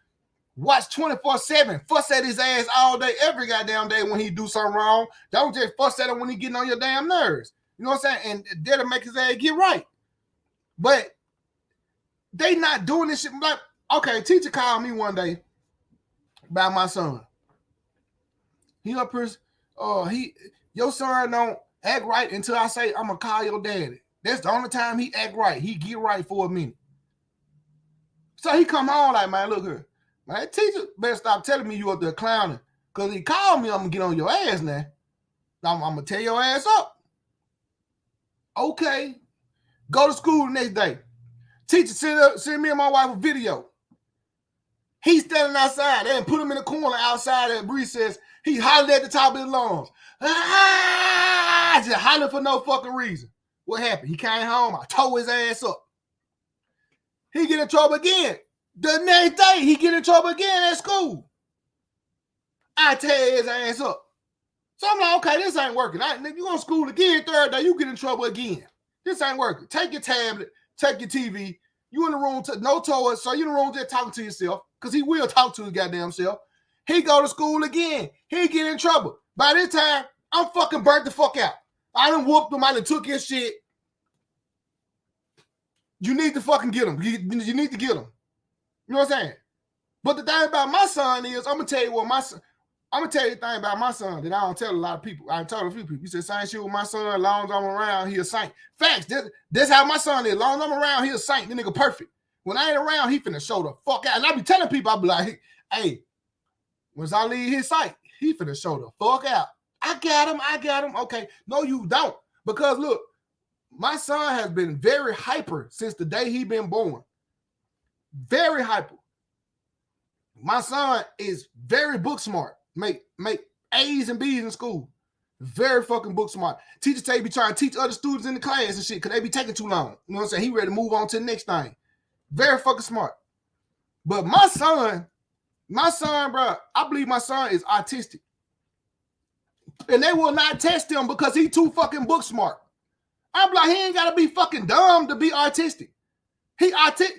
watch 24/7. Fuss at his ass all day, every goddamn day when he do something wrong. Don't just fuss at him when he getting on your damn nerves. You know what I'm saying? And that'll make his ass get right. But they not doing this shit. Like, okay, teacher called me one day about my son. He up here, your son don't act right until I say I'm gonna call your daddy. That's the only time he act right. He get right for a minute. So he come home like, man, look here. Man, teacher better stop telling me you up there clowning. Because he called me, I'm gonna get on your ass now. I'm gonna tear your ass up. Okay. Go to school the next day. Teacher send me and my wife a video. He's standing outside. They didn't put him in the corner outside at recess. He hollered at the top of his lungs. Just hollering for no fucking reason. What happened? He came home. I tore his ass up. He get in trouble again. The next day, he get in trouble again at school. I tear his ass up. So I'm like, okay, this ain't working. You go to school again, third day, you get in trouble again. This ain't working. Take your tablet, take your TV. You in the room, no toilet, so you in the room just talking to yourself, because he will talk to his goddamn self. He go to school again. He get in trouble. By this time, I'm fucking burnt the fuck out. I done whooped him. I done took his shit. You need to fucking get him. You need to get him. You know what I'm saying? But the thing about my son is, I'm going to tell you the thing about my son that I don't tell a lot of people. I told a few people. He said, same shit with my son. As long as I'm around, he a saint. Facts. That's how my son is. As long as I'm around, he a saint. The nigga perfect. When I ain't around, he finna show the fuck out. And I be telling people, I be like, hey, once I leave his sight, he finna show the fuck out. I got him. Okay. No, you don't. Because look, My son has been very hyper since the day he been born. Very hyper. My son is very book smart. Make A's and B's in school. Very fucking book smart. Teachers say he be trying to teach other students in the class and shit because they be taking too long. You know what I'm saying? He ready to move on to the next thing. Very fucking smart. But my son, bro, I believe my son is autistic. And they will not test him because he too fucking book smart. I'm like, he ain't got to be fucking dumb to be autistic. He autistic.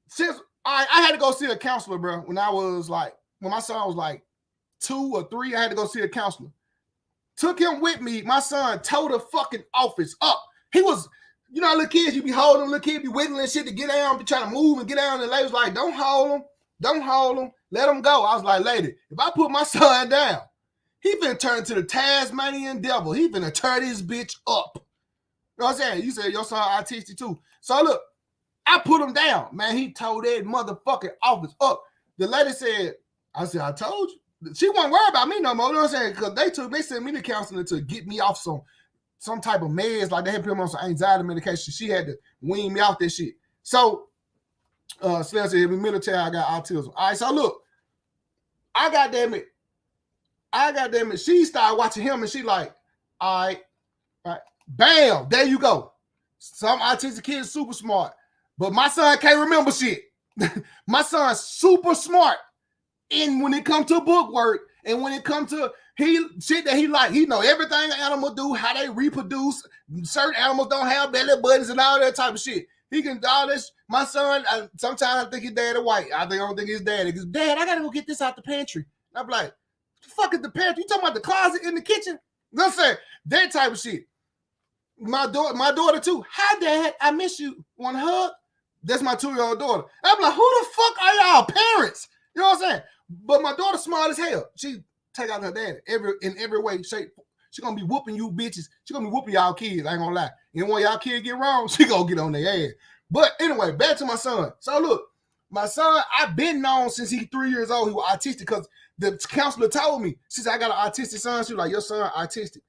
Since I had to go see a counselor, bro, when my son was like 2 or 3, I had to go see a counselor. Took him with me. My son tore the fucking office up. He was, you know, little kids, you be holding them, little kids be wiggling shit to get down, be trying to move and get down. And the lady was like, don't hold him, let him go. I was like, lady, if I put my son down, he finna turn to the Tasmanian devil. He finna turn this bitch up. You know what I'm saying? You said your son autistic too. So look, I put him down. Man, he tore that motherfucking office up. The lady said, I told you. She wasn't worried about me no more. You know what I'm saying? Because they sent me to counseling to get me off some type of meds. Like they had put me on some anxiety medication. She had to wean me off that shit. So Slim said, in the military, I got autism. All right, so look, I got damn it. She started watching him and she like, all right, bam, there you go. Some autistic kids super smart. But my son can't remember shit. My son's super smart. And when it comes to book work and when it comes to shit that he like, he know everything an animal do, how they reproduce. Certain animals don't have belly buttons and all that type of shit. He can do all this. My son, sometimes I think his daddy white. I don't think his daddy. Because, Dad, I got to go get this out the pantry. I'm like, the fuck is the pantry? You talking about the closet in the kitchen? You know what I'm saying? That type of shit. My daughter too. Hi, Dad. I miss you. Want a hug? That's my 2-year-old daughter. I'm like, who the fuck are y'all parents? You know what I'm saying? But my daughter's smart as hell. She take out her daddy in every way, shape. She gonna be whooping you bitches. She gonna be whooping y'all kids. I ain't gonna lie. And when y'all kids get wrong, she gonna get on their ass. But anyway, back to my son. So look, my son, I've been known since he's 3 years old. He was autistic because the counselor told me. She said, I got an autistic son. She was like, your son autistic.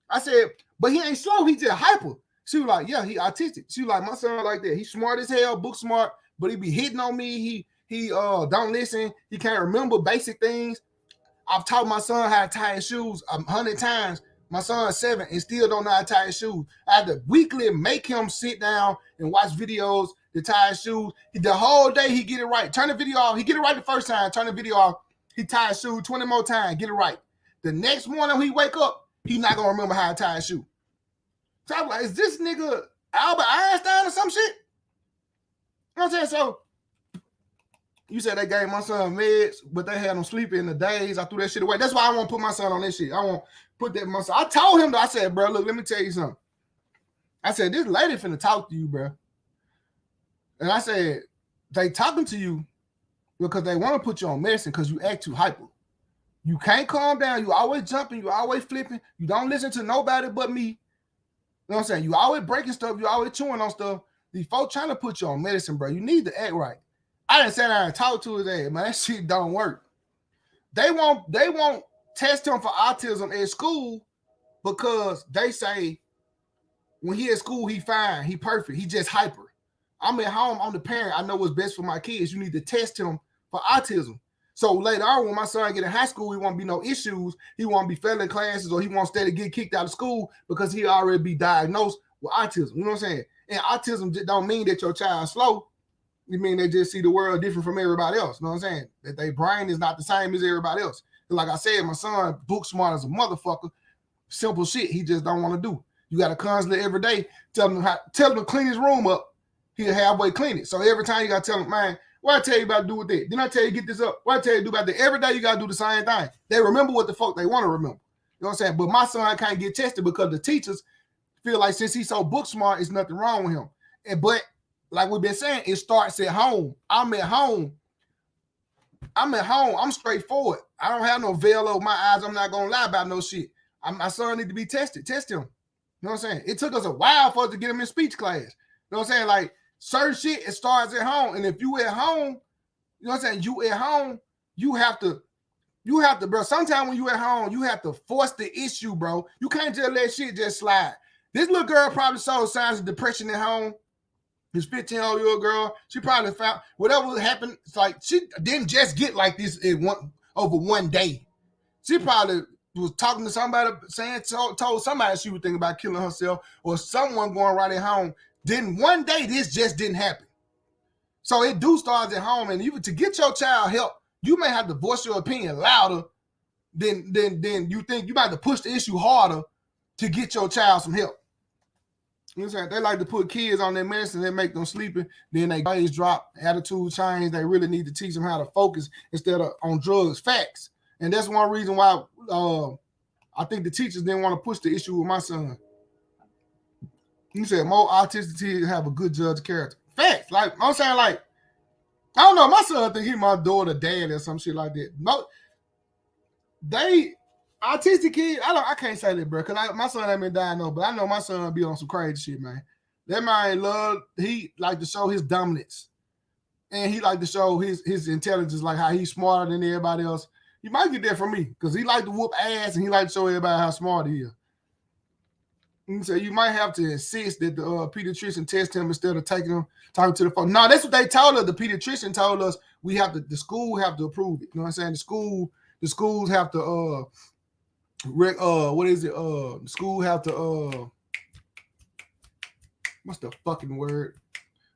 I said, but he ain't slow. He just hyper. She was like, yeah, he autistic. She was like, my son like that. He's smart as hell, book smart, but he be hitting on me. He don't listen. He can't remember basic things. I've taught my son how to tie his shoes 100 times. My son's 7 and still don't know how to tie his shoes. I had to weekly make him sit down and watch videos to tie his shoes. The whole day he get it right. Turn the video off. He get it right the first time. Turn the video off. He tie his shoe 20 more times. Get it right. The next morning when he wake up, he not gonna remember how to tie his shoe. So I'm like, is this nigga Albert Einstein or some shit? You know what I'm saying? So you said they gave my son meds, but they had him sleeping in the days. I threw that shit away. That's why I won't put my son on this shit. I won't put that in my son. I told him, though, I said, bro, look, let me tell you something. I said, this lady finna talk to you, bro. And I said, they talking to you because they want to put you on medicine because you act too hyper. You can't calm down. You always jumping. You always flipping. You don't listen to nobody but me. You know what I'm saying? You always breaking stuff. You always chewing on stuff. These folks trying to put you on medicine, bro. You need to act right. I didn't sit down and talk to his ass, man. That shit don't work. They won't test him for autism at school because they say when he at school, he fine, he perfect, he just hyper. I'm at home, I'm the parent. I know what's best for my kids. You need to test him for autism. So later on, when my son get in high school, he won't be no issues. He won't be failing classes or he won't stay to get kicked out of school because he already be diagnosed with autism. You know what I'm saying? And autism don't mean that your child's slow. You mean they just see the world different from everybody else. You know what I'm saying? That their brain is not the same as everybody else. Like I said, my son, book smart as a motherfucker. Simple shit he just don't want to do. You got to constantly every day tell him to clean his room up. He'll halfway clean it. So every time you got to tell him, man, what I tell you about to do with that? Didn't I tell you get this up? What I tell you to do about that? Every day you got to do the same thing. They remember what the fuck they want to remember. You know what I'm saying? But my son can't get tested because the teachers feel like since he's so book smart, it's nothing wrong with him. But like we've been saying, it starts at home. I'm at home. I'm straightforward. I don't have no veil over my eyes. I'm not going to lie about no shit. My son need to be tested. Test him. You know what I'm saying? It took us a while for us to get him in speech class. You know what I'm saying? Like, certain shit, it starts at home. And if you at home, you know what I'm saying? You at home, you have to, bro. Sometimes when you at home, you have to force the issue, bro. You can't just let shit just slide. This little girl probably saw signs of depression at home. This 15-year-old girl, she probably found whatever happened. It's like she didn't just get like this over one day. She probably was talking to somebody, told somebody she was thinking about killing herself, or someone going right at home. Then one day this just didn't happen. So it do start at home, and to get your child help, you may have to voice your opinion louder than you think. You might have to push the issue harder to get your child some help. You know what I'm saying? They like to put kids on their medicine, they make them sleeping, then they grades drop, attitude change. They really need to teach them how to focus instead of on drugs, facts. And that's one reason why I think the teachers didn't want to push the issue with my son. You said more autistic kids have a good judge of character. Facts. Like I'm saying, like, I don't know, my son think he my daughter dad or some shit like that. No, they autistic kids, I can't say that, bro, because my son ain't been diagnosed, but I know my son be on some crazy shit, man. That man he like to show his dominance. And he like to show his intelligence, like how he's smarter than everybody else. He might get that from me, because he like to whoop ass and he like to show everybody how smart he is. And so you might have to insist that the pediatrician test him instead of talking to the phone. No, that's what they told us. The pediatrician told us the school have to approve it. You know what I'm saying? The schools have to the school have to what's the fucking word?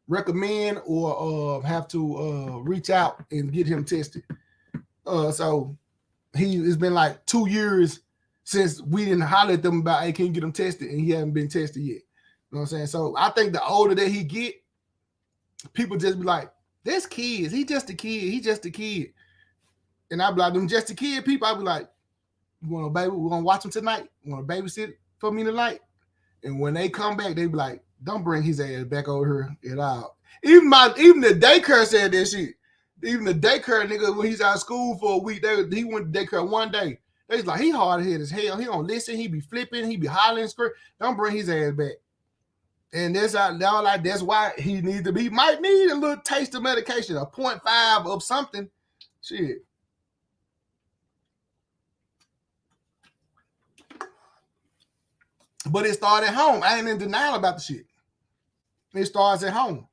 Recommend or have to reach out and get him tested. So it's been like 2 years since we didn't holler at them about, hey, can you get him tested? And he hasn't been tested yet. You know what I'm saying? So I think the older that he get, people just be like, this kid, he just a kid. And I be like, them just a kid people, I be like, you want a baby? We're gonna watch him tonight. You want to babysit for me tonight? And when they come back, they be like, don't bring his ass back over here at all. Even the daycare said that shit. Even the daycare nigga, when he's out of school for a week, he went to daycare one day. They was like, he hard-headed as hell. He don't listen. He be flipping. He be hollering. Don't bring his ass back. And that's why he needs to be. He might need a little taste of medication, a 0.5 of something. Shit. But it started at home. I ain't in denial about the shit. It starts at home.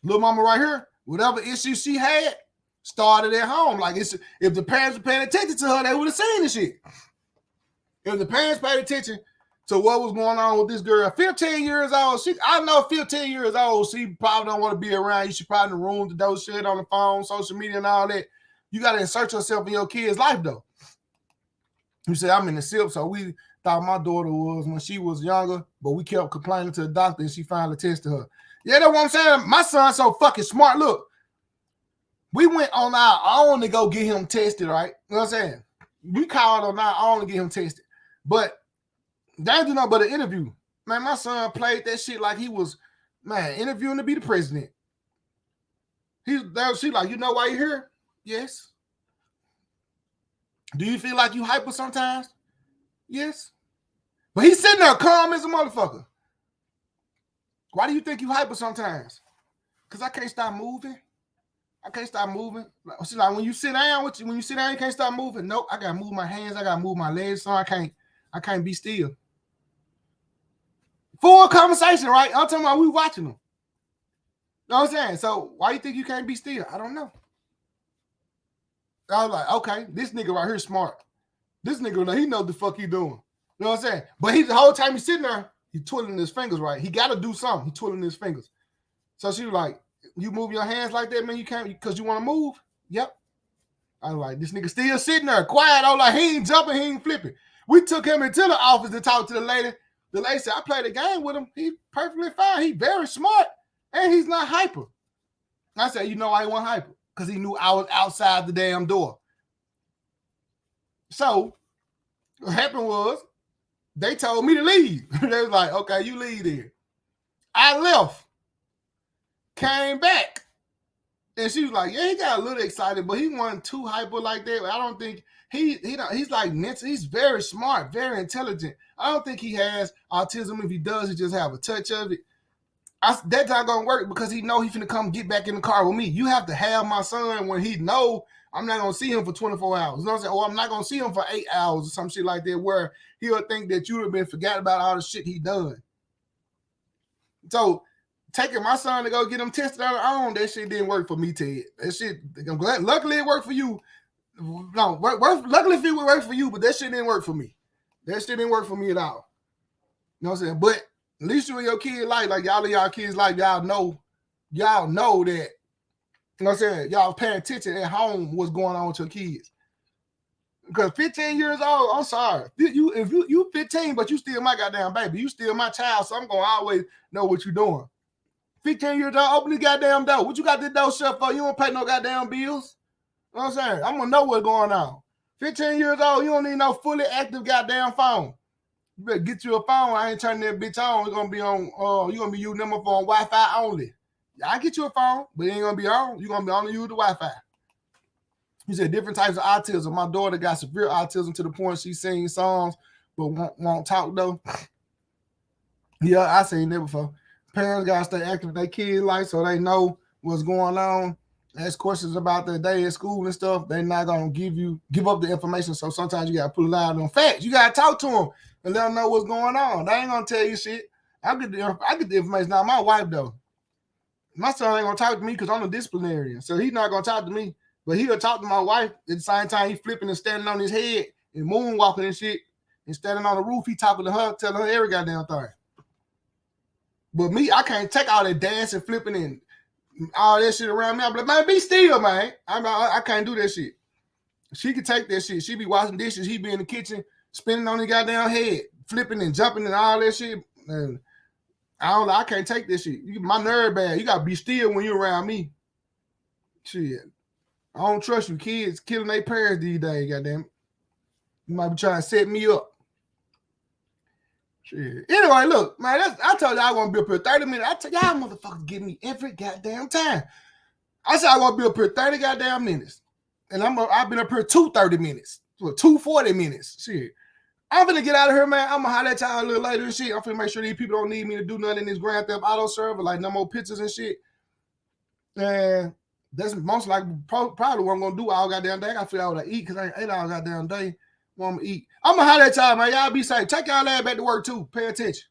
Little mama right here, whatever issue she had, started at home. Like, if the parents were paying attention to her, they would have seen the shit. If the parents paid attention to what was going on with this girl, 15 years old, I know 15 years old, she probably don't want to be around you. She probably in the room to do shit on the phone, social media and all that. You got to insert yourself in your kid's life, though. You say, I'm in the SIP, so we thought my daughter was when she was younger, but we kept complaining to the doctor and she finally tested her. Yeah, that's what I'm saying. My son's so fucking smart. Look, we went on our own to go get him tested, right? You know what I'm saying? We called on our own to get him tested. But they didn't do nothing but an interview. Man, my son played that shit like he was, man, interviewing to be the president. She like, you know why you're here? Yes. Do you feel like you hyper sometimes? Yes. But he's sitting there calm as a motherfucker. Why do you think you hyper sometimes? Because I can't stop moving. I can't stop moving. Like when you sit down, you can't stop moving. Nope, I gotta move my hands, I gotta move my legs, so I can't be still. Full conversation, right? I'm talking about we watching them. You know what I'm saying? So why you think you can't be still? I don't know. I was like, okay, this nigga right here is smart. This nigga, he knows the fuck he doing. You know what I'm saying? But the whole time he's sitting there, he's twiddling his fingers, right? He got to do something. He's twiddling his fingers. So she was like, you move your hands like that, man, you can't, because you want to move? Yep. I was like, this nigga still sitting there, quiet. I was like, he ain't jumping, he ain't flipping. We took him into the office to talk to the lady. The lady said, I played a game with him. He's perfectly fine. He's very smart, and he's not hyper. I said, you know why he wasn't hyper? Because he knew I was outside the damn door. So what happened was they told me to leave. They was like, okay, you leave there. I left, came back, and she was like, yeah, he got a little excited, but he wasn't too hyper like that. I don't think he's like mental. He's very smart, very intelligent. I don't think he has autism. If he does, he just have a touch of it. That's not gonna work because he know he's finna come get back in the car with me. You have to have my son when he know, I'm not gonna see him for 24 hours. You know what I'm saying? Or I'm not gonna see him for 8 hours or some shit like that, where he'll think that you have been forgot about all the shit he done. So taking my son to go get him tested on their own, that shit didn't work for me, Ted. That shit, I'm glad, luckily it worked for you. No, luckily if it would work for you, but that shit didn't work for me. That shit didn't work for me at all. You know what I'm saying? But at least you and your kid like y'all kids like y'all know that, you know what I'm saying, y'all paying attention at home what's going on with your kids. Because 15 years old, I'm sorry. If you 15, but you still my goddamn baby. You still my child, so I'm gonna always know what you're doing. 15 years old, open the goddamn door. What you got this door shut for? You don't pay no goddamn bills. You know what I'm saying? I'm gonna know what's going on. 15 years old, you don't need no fully active goddamn phone. You better get you a phone. I ain't turning that bitch on. It's gonna be on. You're gonna be using them for Wi-Fi only. I get you a phone, but it ain't gonna be on. You're gonna be only use the Wi-Fi. You said different types of autism. My daughter got severe autism to the point she sings songs but won't talk though. Yeah, I seen that before. Parents gotta stay active with their kids' life so they know what's going on. Ask questions about their day at school and stuff. They're not gonna give up the information. So sometimes you gotta put it out on facts. You gotta talk to them and let them know what's going on. They ain't gonna tell you shit. I get the information. Now my wife though, my son ain't gonna talk to me because I'm a disciplinarian, so he's not gonna talk to me. But he'll talk to my wife at the same time. He flipping and standing on his head and moonwalking and shit, and standing on the roof. He talking to her, telling her every goddamn thing. But me, I can't take all that dancing, flipping, and all that shit around me. I'm like, man, be still, man. I can't do that shit. She can take that shit. She be washing dishes. He be in the kitchen, spinning on his goddamn head, flipping and jumping and all that shit. And I can't take this shit. My nerve bad. You gotta be still when you're around me. Shit. I don't trust you. Kids killing their parents these days, goddamn it. You might be trying to set me up. Shit. Anyway, look, man, I told you I want to be up here 30 minutes. I tell y'all motherfuckers give me every goddamn time. I said I want to be up here 30 goddamn minutes. And I've been up here 30 minutes. 40 minutes. Shit. I'm finna get out of here, man. I'm gonna holler at y'all a little later and shit. I'm finna make sure these people don't need me to do nothing in this Grand Theft Auto server, like no more pictures and shit. And that's most likely probably what I'm gonna do all goddamn day. I gotta figure out what I eat because I ain't ate all goddamn day. What I'm gonna eat. I'm gonna holler at y'all, man. Y'all be safe. Take y'all ass back to work too. Pay attention.